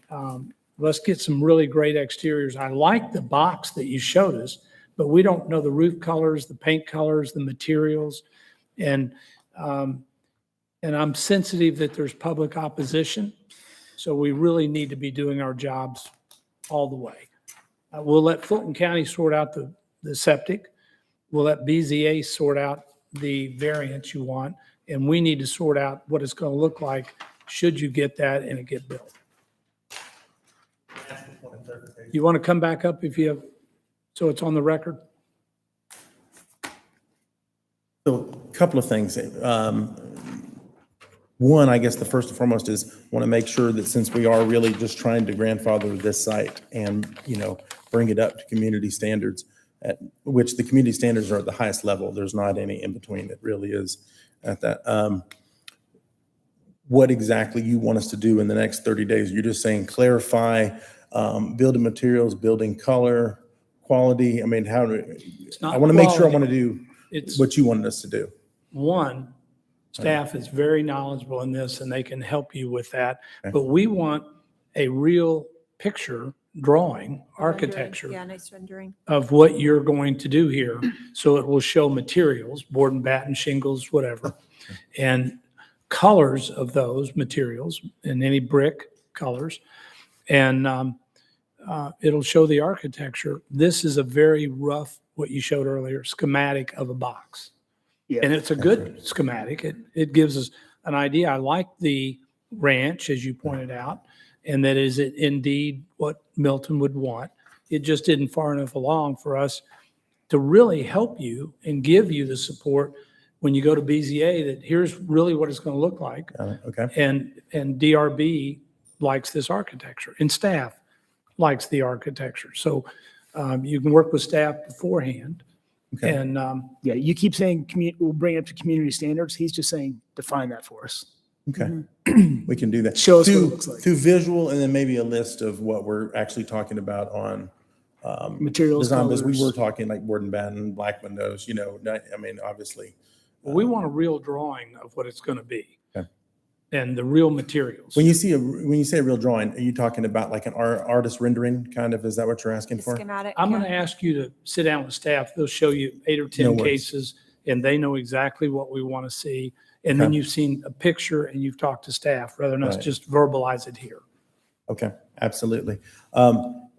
let's get some really great exteriors. I like the box that you showed us, but we don't know the roof colors, the paint colors, the materials. And I'm sensitive that there's public opposition. So we really need to be doing our jobs all the way. We'll let Fulton County sort out the septic. We'll let BZA sort out the variance you want. And we need to sort out what it's going to look like should you get that and it get built. You want to come back up if you have, so it's on the record? So a couple of things. One, I guess the first and foremost is want to make sure that since we are really just trying to grandfather this site and, bring it up to community standards, at which the community standards are at the highest level. There's not any in between. It really is at that. What exactly you want us to do in the next 30 days? You're just saying clarify building materials, building color, quality. I mean, not I want to make sure I quality. want to do It's what you wanted us to do. one, staff is very knowledgeable in this and they can help you with that. Okay. But we want a real picture, drawing, architecture Yeah, nice rendering. of what you're going to do here. So it will show materials, board and batten, shingles, whatever, and colors of those materials and any brick colors. And it'll show the architecture. This is a very rough, what you showed earlier, schematic of a box. Yeah. And it's a good schematic. It gives us an idea. I like the ranch, as you pointed out, and that is it indeed what Milton would want. It just isn't far enough along for us to really help you and give you the support when you go to BZA, that here's really what it's going to look like. Okay. And DRB likes this architecture, and staff likes the architecture. So you can work with staff beforehand. Okay. And Yeah, you keep saying we'll bring it up to community standards. He's just saying, define that for us. Okay. We can do that. Show us what it Through- looks like. Through visual, and then maybe a list of what we're actually talking about on Materials, design, because we colors. were talking like board and batten, black windows, I mean, obviously. we want a real drawing of what it's going to be. Okay. And the real materials. When you say a real drawing, are you talking about like an artist rendering kind of, is that what you're asking for? Schematic. I'm going yeah. to ask you to sit down with staff. They'll show you 8 or No 10 worries. cases, and they know exactly what we want to see. And then Okay. you've seen a picture and you've talked to staff rather than us Right. just verbalize it here. Okay, absolutely.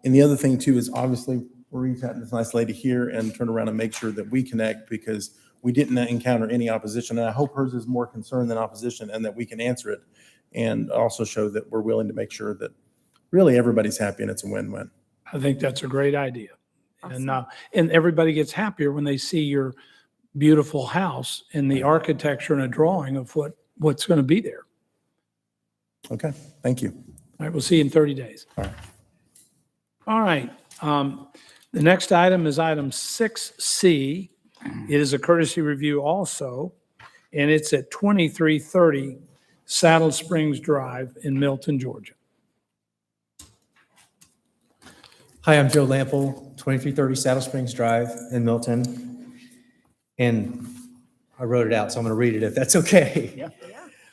And the other thing too is obviously we're reaching out to this nice lady here and turn around and make sure that we connect, because we didn't encounter any opposition. And I hope hers is more concern than opposition, and that we can answer it and also show that we're willing to make sure that really everybody's happy and it's a win-win. I think that's a great idea. And everybody gets happier when they see your beautiful house and the architecture and a drawing of what's going to be there. Okay, thank you. All right, we'll see you in 30 days. All right. All right. The next item is item 6C. It is a courtesy review also, and it's at 2330 Saddle Springs Drive in Milton, Georgia. Hi, I'm Joe Lample, 2330 Saddle Springs Drive in Milton. And I wrote it out, so I'm going to read it if that's okay. Yeah.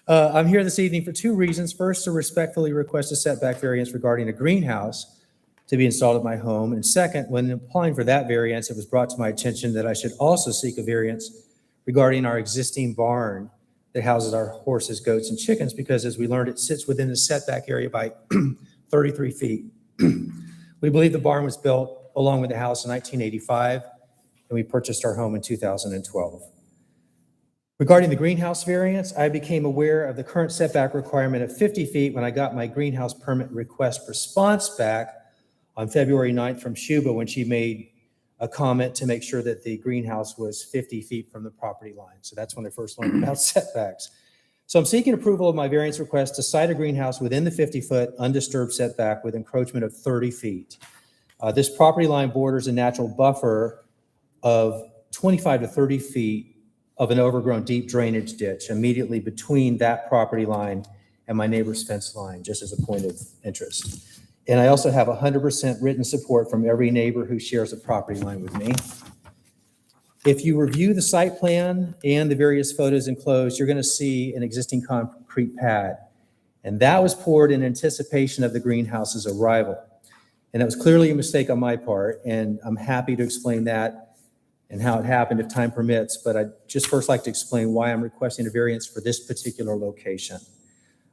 I'm here this evening for two reasons. First, to respectfully request a setback variance regarding a greenhouse to be installed at my home. And second, when applying for that variance, it was brought to my attention that I should also seek a variance regarding our existing barn that houses our horses, goats, and chickens, because as we learned, it sits within the setback area by 33 feet. We believe the barn was built along with the house in 1985, and we purchased our home in 2012. Regarding the greenhouse variance, I became aware of the current setback requirement of 50 feet when I got my greenhouse permit request response back on February 9th from Shuba, when she made a comment to make sure that the greenhouse was 50 feet from the property line. So that's when I first learned about setbacks. So I'm seeking approval of my variance request to site a greenhouse within the 50-foot undisturbed setback with encroachment of 30 feet. This property line borders a natural buffer of 25 to 30 feet of an overgrown deep drainage ditch immediately between that property line and my neighbor's fence line, just as a point of interest. And I also have 100% written support from every neighbor who shares a property line with me. If you review the site plan and the various photos enclosed, you're going to see an existing concrete pad. And that was poured in anticipation of the greenhouse's arrival. And that was clearly a mistake on my part, and I'm happy to explain that and how it happened if time permits, but I'd just first like to explain why I'm requesting a variance for this particular location.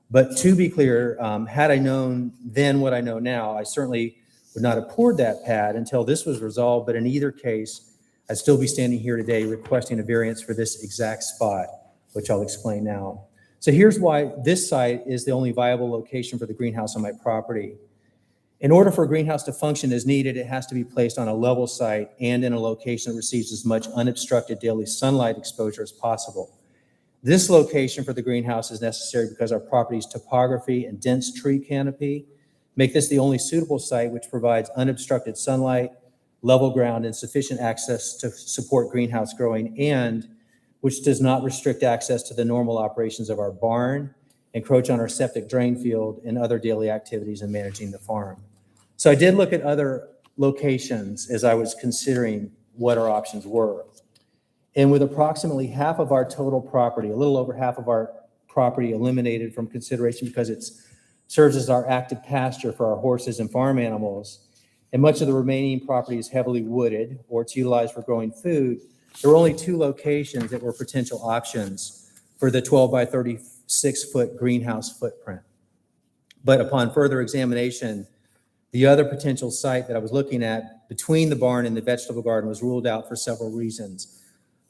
But to be clear, had I known then what I know now, I certainly would not have poured that pad until this was resolved, but in either case, I'd still be standing here today requesting a variance for this exact spot, which I'll explain now. So here's why this site is the only viable location for the greenhouse on my property. In order for a greenhouse to function as needed, it has to be placed on a level site and in a location that receives as much unobstructed daily sunlight exposure as possible. This location for the greenhouse is necessary because our property's topography and dense tree canopy make this the only suitable site which provides unobstructed sunlight, level ground, and sufficient access to support greenhouse growing, and which does not restrict access to the normal operations of our barn, encroach on our septic drain field, and other daily activities in managing the farm. So I did look at other locations as I was considering what our options were. And with approximately half of our total property, a little over half of our property eliminated from consideration because it serves as our active pasture for our horses and farm animals, and much of the remaining property is heavily wooded or it's utilized for growing food, there were only two locations that were potential options for the 12 by 36-foot greenhouse footprint. But upon further examination, the other potential site that I was looking at between the barn and the vegetable garden was ruled out for several reasons.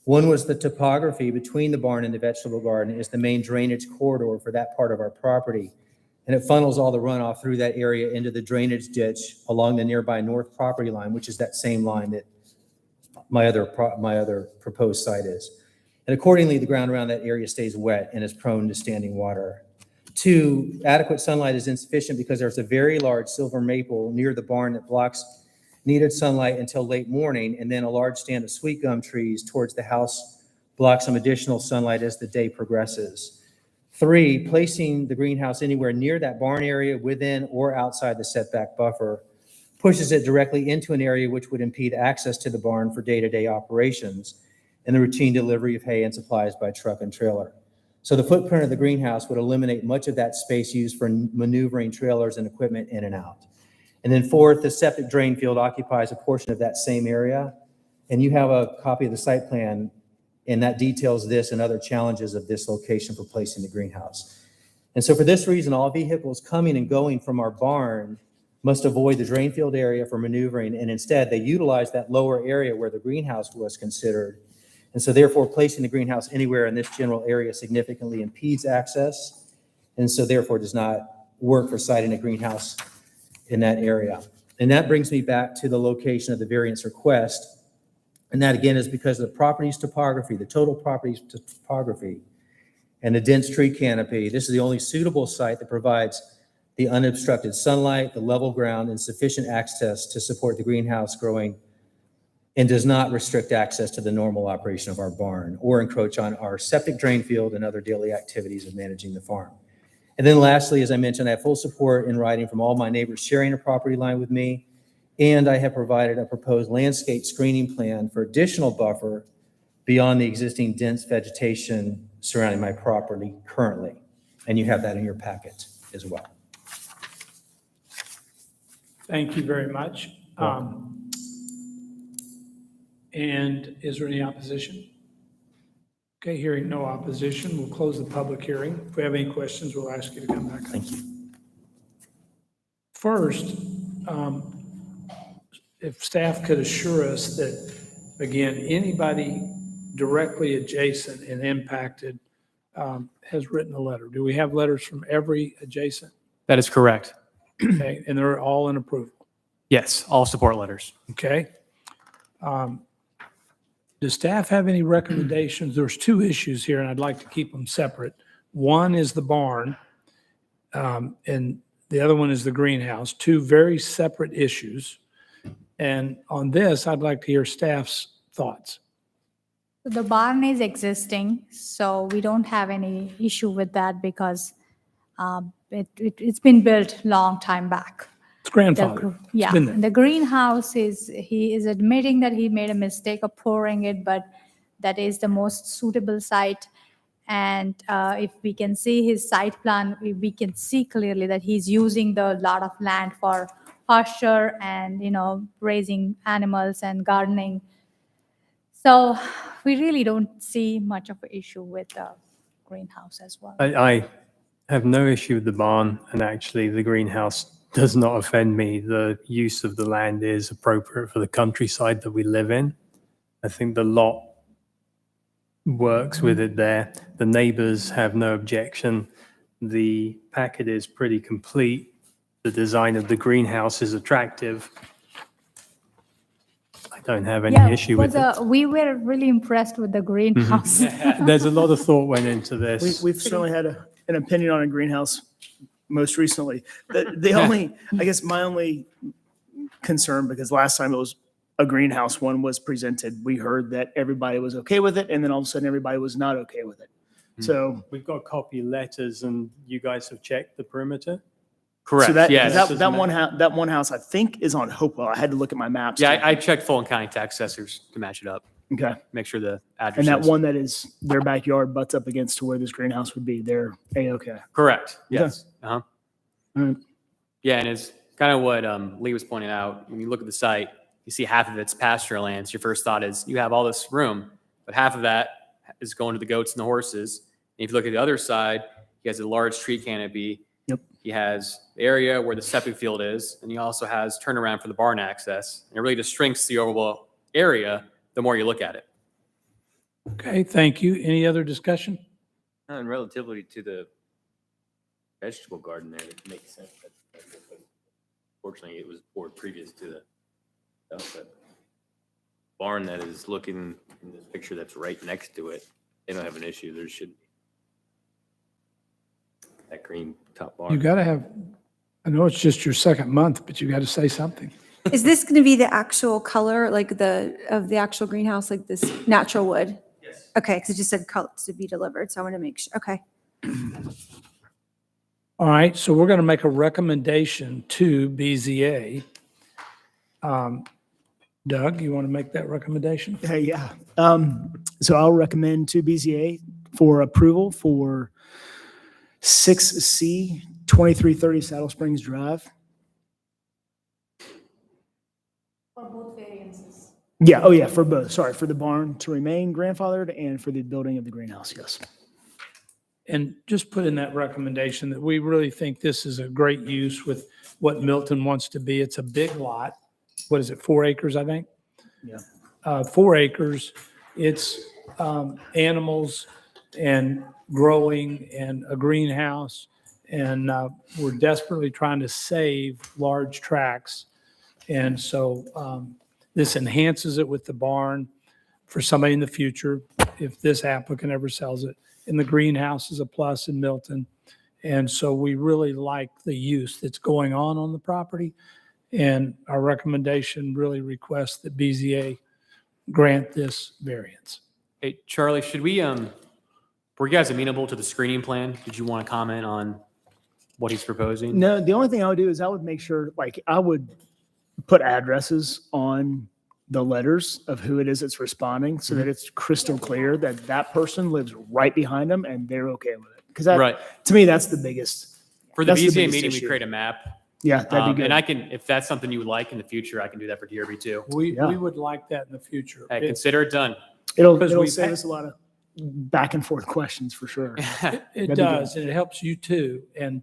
One was the topography between the barn and the vegetable garden is the main drainage corridor for that part of our property. And it funnels all the runoff through that area into the drainage ditch along the nearby north property line, which is that same line that my other proposed site is. And accordingly, the ground around that area stays wet and is prone to standing water. 2, adequate sunlight is insufficient because there's a very large silver maple near the barn that blocks needed sunlight until late morning, and then a large stand of sweet gum trees towards the house blocks some additional sunlight as the day progresses. 3, placing the greenhouse anywhere near that barn area within or outside the setback buffer pushes it directly into an area which would impede access to the barn for day-to-day operations and the routine delivery of hay and supplies by truck and trailer. So the footprint of the greenhouse would eliminate much of that space used for maneuvering trailers and equipment in and out. And then 4th, the septic drain field occupies a portion of that same area. And you have a copy of the site plan, and that details this and other challenges of this location for placing the greenhouse. And so for this reason, all vehicles coming and going from our barn must avoid the drain field area for maneuvering, and instead they utilize that lower area where the greenhouse was considered. And so therefore, placing the greenhouse anywhere in this general area significantly impedes access, and so therefore does not work for siting a greenhouse in that area. And that brings me back to the location of the variance request. And that again is because of the property's topography, the total property's topography, and the dense tree canopy. This is the only suitable site that provides the unobstructed sunlight, the level ground, and sufficient access to support the greenhouse growing, and does not restrict access to the normal operation of our barn or encroach on our septic drain field and other daily activities of managing the farm. And then lastly, as I mentioned, I have full support in writing from all my neighbors sharing a property line with me. And I have provided a proposed landscape screening plan for additional buffer beyond the existing dense vegetation surrounding my property currently. And you have that in your packet as well. Thank you very much. And is there any opposition? Okay, hearing no opposition, we'll close the public hearing. If we have any questions, we'll ask you to come back. Thank you. First, if staff could assure us that, again, anybody directly adjacent and impacted has written a letter. Do we have letters from every adjacent? That is correct. Okay, and they're all in approval, Yes, all support letters. okay? Does staff have any recommendations? There's 2 issues here, and I'd like to keep them separate. One is the barn, and the other one is the greenhouse, 2 very separate issues. And on this, I'd like to hear staff's thoughts. The barn is existing, so we don't have any issue with that because it's been built long time back. It's grandfather. Yeah, been there. the greenhouse he is admitting that he made a mistake of pouring it, but that is the most suitable site. And if we can see his site plan, we can see clearly that he's using the lot of land for pasture and, raising animals and gardening. So we really don't see much of an issue with the greenhouse as well. I have no issue with the barn, and actually the greenhouse does not offend me. The use of the land is appropriate for the countryside that we live in. I think the lot works with it there. The neighbors have no objection. The packet is pretty complete. The design of the greenhouse is attractive. I don't have any issue with it. We were really impressed with the greenhouse. There's a lot of thought went into this. We've certainly had an opinion on a greenhouse most recently. The only, I guess my only concern, because last time it was a greenhouse one was presented, we heard that everybody was okay with it, and then all of a sudden everybody was not okay with it. So, We've got copy letters, and you guys have checked the perimeter? Correct, so that, yes. that one house I think is on Hopewell. I had to look at my maps. Yeah, I checked Fulton County tax assessors to match it up, Okay. make sure the address And that is- one that is their backyard butts up against to where this greenhouse would be, they're A-okay. Correct, yes. Uh-huh. All right. Yeah, and it's kind of what Lee was pointing out. When you look at the site, you see half of it's pasture lands. Your first thought is you have all this room, but half of that is going to the goats and the horses. And if you look at the other side, he has a large tree canopy. Yep. He has the area where the septic field is, and he also has turnaround for the barn access. And it really just shrinks the overall area the more you look at it. Okay, thank you. Any other discussion? And relatively to the vegetable garden there, it makes sense. Fortunately, it was poured previous to the stuff, but barn that is looking in this picture that's right next to it, they don't have an issue. There should that green top barn. You got to have, I know it's just your second month, but you got to say something. Is this going to be the actual color, like of the actual greenhouse, like this natural wood? Yes. Okay, because it just said color to be delivered, so I want to make sure, okay. All right, so we're going to make a recommendation to BZA. Doug, you want to make that recommendation? Yeah. So I'll recommend to BZA for approval for 6C, 2330 Saddle Springs Drive. For both variances. Yeah, oh yeah, for both. Sorry, for the barn to remain grandfathered and for the building of the greenhouse, yes. And just put in that recommendation that we really think this is a great use with what Milton wants to be. It's a big lot. What is it, 4 acres, I think? Yeah. 4 acres. It's animals and growing and a greenhouse. And we're desperately trying to save large tracts. And so this enhances it with the barn for somebody in the future, if this applicant ever sells it. And the greenhouse is a plus in Milton. And so we really like the use that's going on the property. And our recommendation really requests that BZA grant this variance. Hey, Charlie, should we, were you guys amenable to the screening plan? Did you want to comment on what he's proposing? No, the only thing I would do is I would make sure, like, I would put addresses on the letters of who it is that's responding so that it's crystal clear that that person lives right behind them and they're okay with it. Because Right. to me, that's the biggest. For the that's the BZA biggest meeting, we issue. create a map. Yeah, that'd be good. And I can, if that's something you would like in the future, I can do that for DRB too. We Yeah. would like that in the future. Hey, consider it done. It'll because we've save had- us a lot of back and forth questions for sure. It That'd be good. does, and it helps you too. And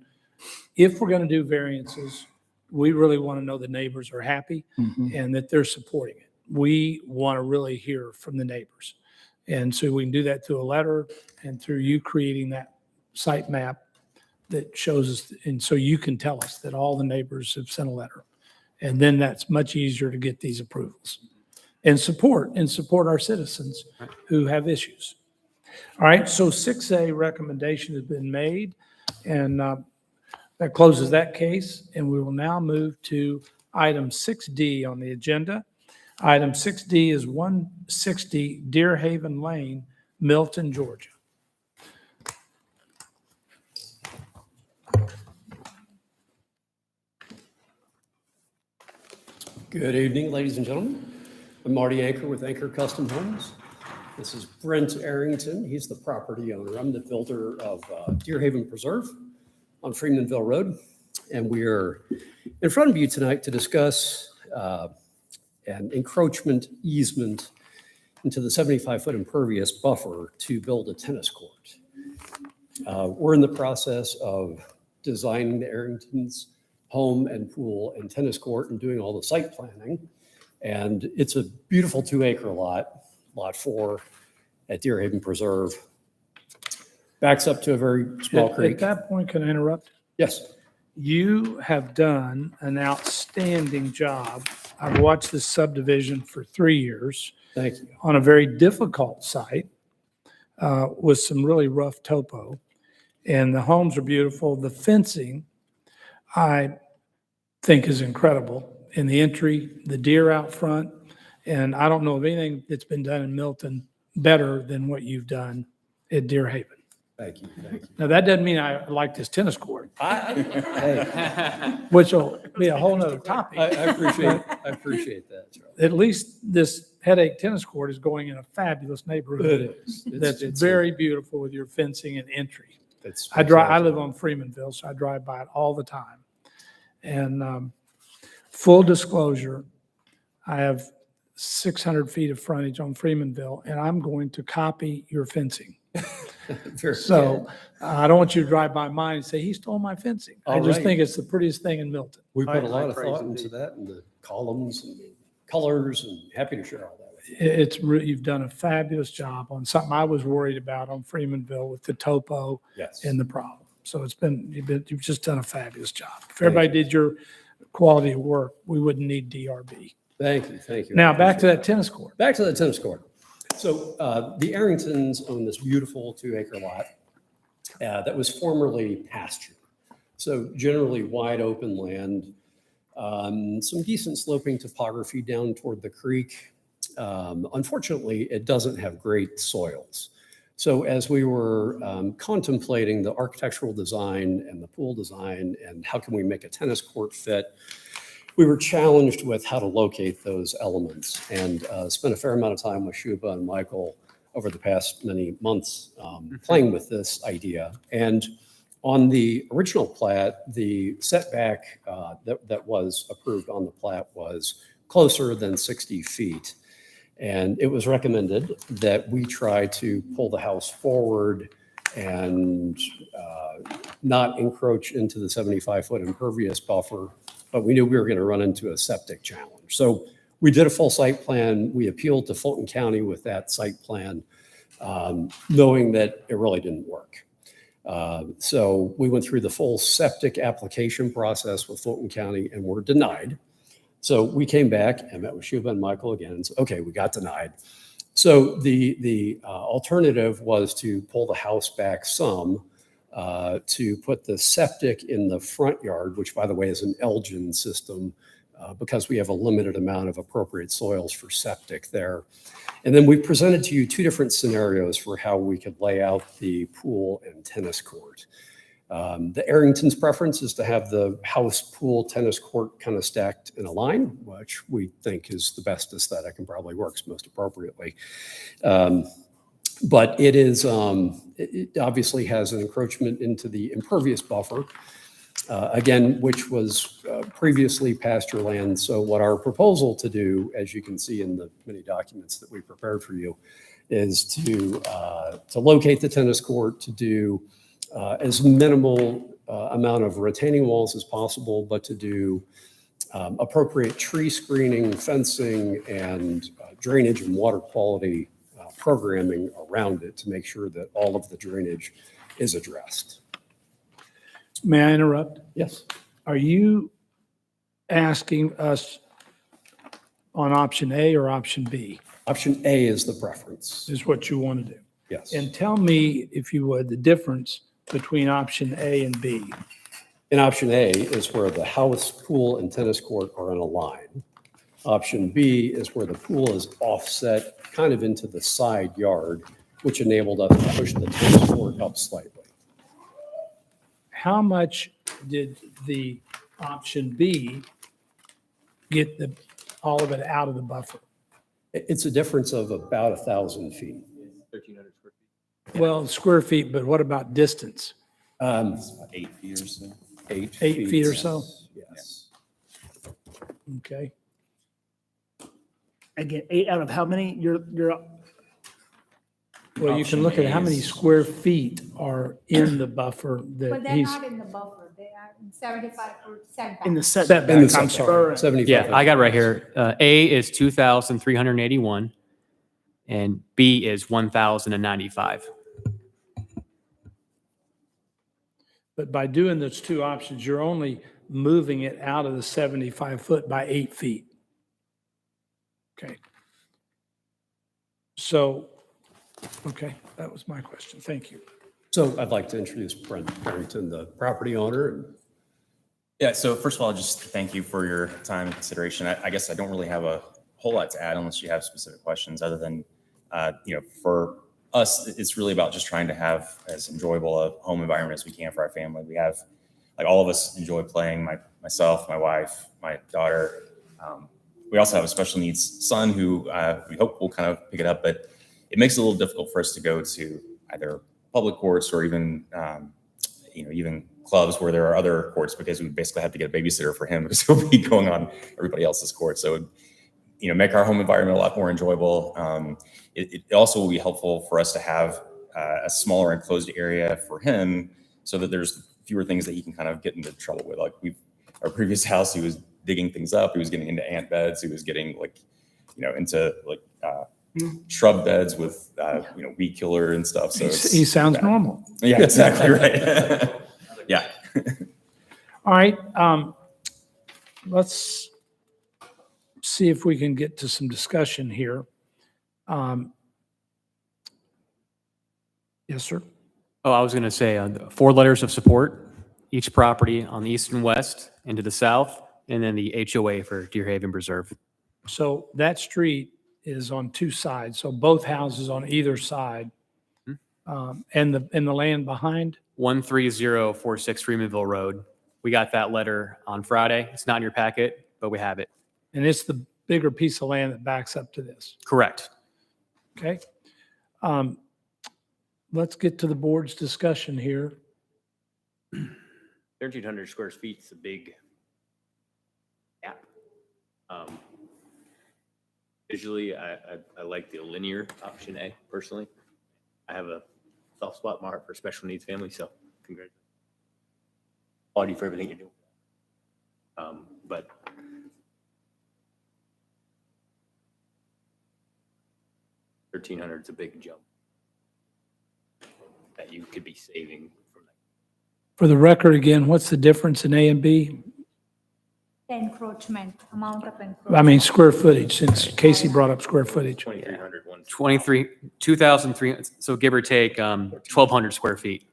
if we're going to do variances, we really want to know the neighbors are happy Mhm. and that they're supporting it. We want to really hear from the neighbors. And so we can do that through a letter and through you creating that site map that shows us, and so you can tell us that all the neighbors have sent a letter. And then that's much easier to get these approvals and support our citizens who have issues. All right, so 6A recommendation has been made, and that closes that case, and we will now move to item 6D on the agenda. Item 6D is 160 Deer Haven Lane, Milton, Georgia. Good evening, ladies and gentlemen. I'm Marty Anker with Anker Custom Homes. This is Brent Arrington. He's the property owner. I'm the builder of Deer Haven Preserve on Freemanville Road. And we are in front of you tonight to discuss an encroachment easement into the 75-foot impervious buffer to build a tennis court. We're in the process of designing the Arrington's home and pool and tennis court and doing all the site planning. And it's a beautiful 2-acre lot, lot 4 at Deer Haven Preserve. Backs up to a very small At creek. that point, can I interrupt? Yes. You have done an outstanding job. I've watched this subdivision for 3 years. Thank you. On a very difficult site with some really rough topo. And the homes are beautiful. The fencing, I think, is incredible. In the entry, the deer out front. And I don't know of anything that's been done in Milton better than what you've done at Deer Haven. Thank you. Thank you. Now, that doesn't mean I like this tennis court, Hey, which will be a whole nother topic. I appreciate that, Charlie. At least this headache tennis court is going in a fabulous neighborhood. It is. That's very beautiful with your fencing and entry. It's I live on Freemanville, so I drive by it all the time. And full disclosure, I have 600 feet of frontage on Freemanville, and I'm going to copy your fencing. Very So good. I don't want you to drive by mine and say, he stole my fencing. I All just right. think it's the prettiest thing in Milton. We put a I lot of praise thought it into indeed. that and the columns and the colors, and happy to share all that with you. You've done a fabulous job on something I was worried about on Freemanville with the topo Yes. and the problem. So you've just done a fabulous job. If everybody did your quality of work, we wouldn't need DRB. Thank you, thank you. Now, back to that tennis court. Back to the tennis court. So the Arringtons own this beautiful 2-acre lot that was formerly pasture. So generally wide open land, some decent sloping topography down toward the creek. Unfortunately, it doesn't have great soils. So as we were contemplating the architectural design and the pool design and how can we make a tennis court fit, we were challenged with how to locate those elements and spent a fair amount of time with Shuba and Michael over the past many months playing with this idea. And on the original plat, the setback that was approved on the plat was closer than 60 feet. And it was recommended that we try to pull the house forward and not encroach into the 75-foot impervious buffer, but we knew we were going to run into a septic challenge. So we did a full site plan. We appealed to Fulton County with that site plan, knowing that it really didn't work. So we went through the full septic application process with Fulton County and were denied. So we came back and met with Shuba and Michael again and said, okay, we got denied. So the alternative was to pull the house back some, to put the septic in the front yard, which by the way is an Elgin system, because we have a limited amount of appropriate soils for septic there. And then we presented to you two different scenarios for how we could lay out the pool and tennis court. The Arrington's preference is to have the house, pool, tennis court kind of stacked in a line, which we think is the best aesthetic and probably works most appropriately. But it is, it obviously has an encroachment into the impervious buffer, again, which was previously pasture land. So what our proposal to do, as you can see in the many documents that we prepared for you, is to locate the tennis court, to do as minimal amount of retaining walls as possible, but to do appropriate tree screening, fencing, and drainage and water quality programming around it to make sure that all of the drainage is addressed. May I interrupt? Yes. Are you asking us on option A or option B? Option A is the preference. Is what you want to do? Yes. And tell me, if you would, the difference between option A and B. And option A is where the house, pool, and tennis court are in a line. Option B is where the pool is offset kind of into the side yard, which enabled us to push the tennis court up slightly. How much did the option B get all of it out of the buffer? It's a difference of about 1,000 feet. 1,300 square feet. Well, square feet, but what about distance? 8 feet or so. 8 8 feet or so? Yes. Okay. Again, 8 out of how many? You're Well, you can look at how many square feet are in the buffer that But they're he's. not in the buffer, they are in 75-foot setback. in the Setback, setback. I'm setback. sorry. 75. Yeah, I got it right here. A is 2,381 and B is 1,095. But by doing those two options, you're only moving it out of the 75 foot by 8 feet. Okay. So, okay, that was my question. Thank you. So I'd like to introduce Brent Barrington, the property owner. And Yeah, so first of all, just thank you for your time and consideration. I guess I don't really have a whole lot to add unless you have specific questions other than, for us, it's really about just trying to have as enjoyable a home environment as we can for our family. We have, like all of us enjoy playing, myself, my wife, my daughter. We also have a special needs son who we hope will kind of pick it up, but it makes it a little difficult for us to go to either public courts or even, even clubs where there are other courts because we basically have to get a babysitter for him because he'll be going on everybody else's court. So, make our home environment a lot more enjoyable. It also will be helpful for us to have a smaller enclosed area for him so that there's fewer things that he can kind of get into trouble with. Like our previous house, he was digging things up. He was getting into ant beds. He was getting into shrub beds with, weed killer and stuff. So He sounds normal. Yeah, exactly right. Yeah. All right, let's see if we can get to some discussion here. Yes, sir. Oh, I was going to say 4 letters of support, each property on the east and west and to the south, and then the HOA for Deer Haven Preserve. So that street is on 2 sides, so both houses on either side. And the land behind? 13046 Freemanville Road. We got that letter on Friday. It's not in your packet, but we have it. And it's the bigger piece of land that backs up to this, Correct. okay? Let's get to the board's discussion here. 1,300 square feet is a big gap. Visually, I like the linear option A personally. I have a soft spot mark for special needs families, so congratulations. Applaud you for everything you're doing. But $1,300 is a big jump that you could be saving from that. For the record, again, what's the difference in A and B? Encroachment, amount of encroachment. I mean, square footage, since Casey brought up square footage. 2,300 ones. 2,300, so give or take 1,200 square feet.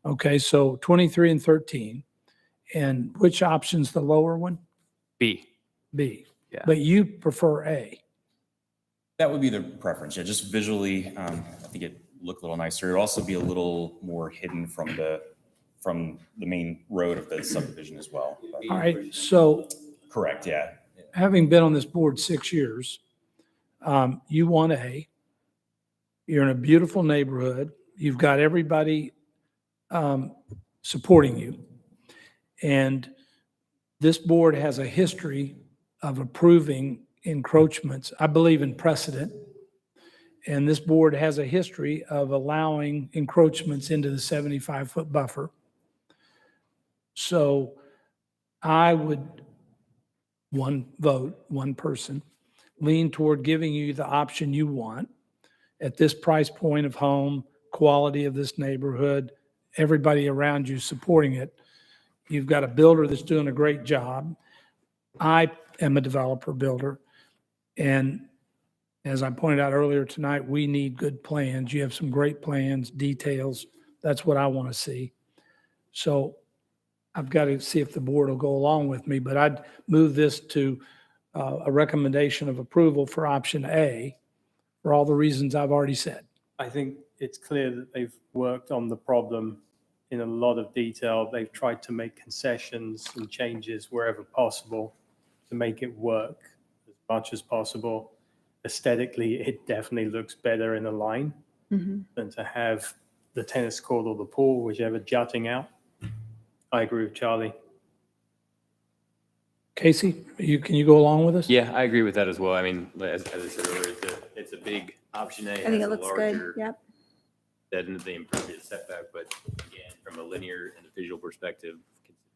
Okay, so 23 and 13. And which option's the lower one? B. B. Yeah. But you prefer A. That would be the preference, yeah, just visually, I think it'd look a little nicer. It'd also be a little more hidden from the main road of the subdivision as well. All right, so Correct, yeah. having been on this board 6 years, you want A. You're in a beautiful neighborhood. You've got everybody supporting you. And this board has a history of approving encroachments. I believe in precedent. And this board has a history of allowing encroachments into the 75-foot buffer. So I would, one vote, one person, lean toward giving you the option you want at this price point of home, quality of this neighborhood, everybody around you supporting it. You've got a builder that's doing a great job. I am a developer builder. And as I pointed out earlier tonight, we need good plans. You have some great plans, details. That's what I want to see. So I've got to see if the board will go along with me, but I'd move this to a recommendation of approval for option A for all the reasons I've already said. I think it's clear that they've worked on the problem in a lot of detail. They've tried to make concessions and changes wherever possible to make it work as much as possible. Aesthetically, it definitely looks better in a line than to have the tennis court or the pool, whichever, jutting out. I agree with Charlie. Casey, can you go along with us? Yeah, I agree with that as well. I mean, as I said earlier, it's a big option A. I think it looks good, yep. Than the impervious setback, but again, from a linear and a visual perspective,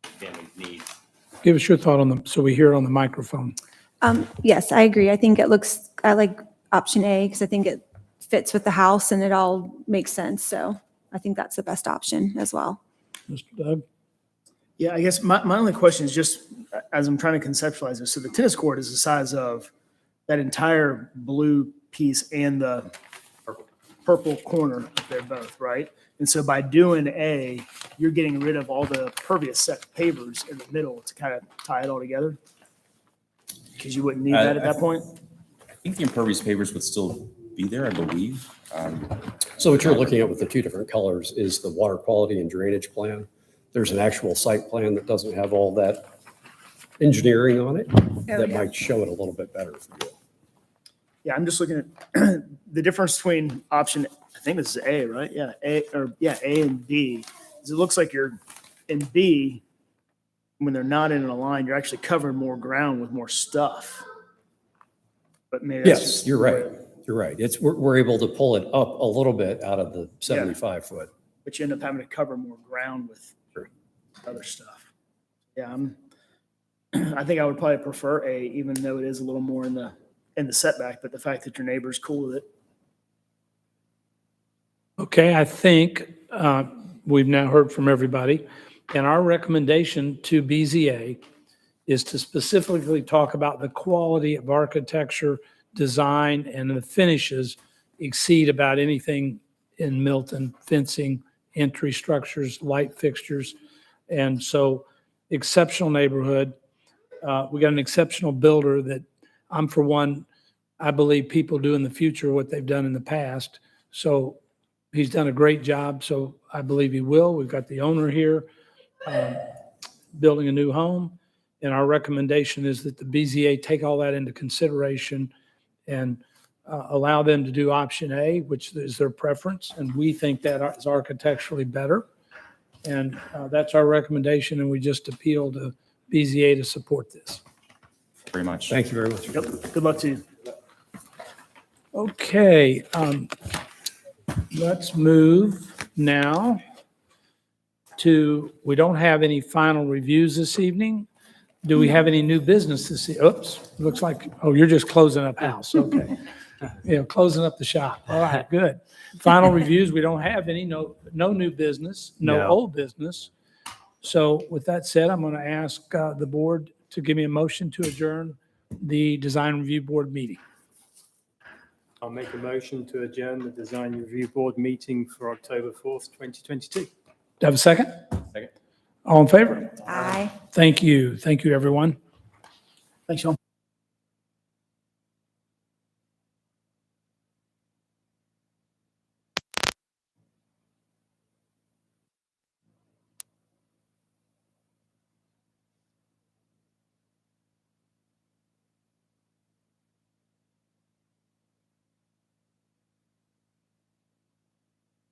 family's needs. Give us your thought on so we hear it on the microphone. Yes, I agree. I think I like option A because I think it fits with the house and it all makes sense. So I think that's the best option as well. Mr. Doug? Yeah, I guess my only question is just, as I'm trying to conceptualize this, so the tennis court is the size of that entire blue piece and the purple corner, they're both, right? And so by doing A, you're getting rid of all the pervious set pavers in the middle to kind of tie it all together? Because you wouldn't need that at that point? I think the impervious pavers would still be there, I believe. So what you're looking at with the 2 different colors is the water quality and drainage plan. There's an actual site plan that doesn't have all that engineering on it that might show it a little bit better for you. Yeah, I'm just looking at the difference between option, I think this is A, right? Yeah, A and B. Is it looks like you're in B, when they're not in a line, you're actually covering more ground with more stuff. But maybe that's Yes, just you're the way- right. You're right. We're able to pull it up a little bit out of the 75 foot. But you end up having to cover more ground with other stuff. Yeah, I think I would probably prefer A, even though it is a little more in the setback, but the fact that your neighbor's cool with it. Okay, I think we've now heard from everybody. And our recommendation to BZA is to specifically talk about the quality of architecture, design, and the finishes exceed about anything in Milton: fencing, entry structures, light fixtures. And so exceptional neighborhood. We got an exceptional builder that for one, I believe people do in the future what they've done in the past. So he's done a great job. So I believe he will. We've got the owner here building a new home. And our recommendation is that the BZA take all that into consideration and allow them to do option A, which is their preference. And we think that is architecturally better. And that's our recommendation. And we just appeal to BZA to support this. Very much. Thank you very much. Yep. Good luck to you. Okay, let's move now to, we don't have any final reviews this evening. Do we have any new business this evening? Oops, looks like, oh, you're just closing up house, okay. Yeah, closing up the shop. All right, good. Final reviews, we don't have any, no new business, no old business. So with that said, I'm going to ask the board to give me a motion to adjourn the Design Review Board meeting. I'll make a motion to adjourn the Design Review Board meeting for October 4th, 2022. Do I have a second? Second. All in favor? Aye. Thank you. Thank you, everyone. Thanks, Sean.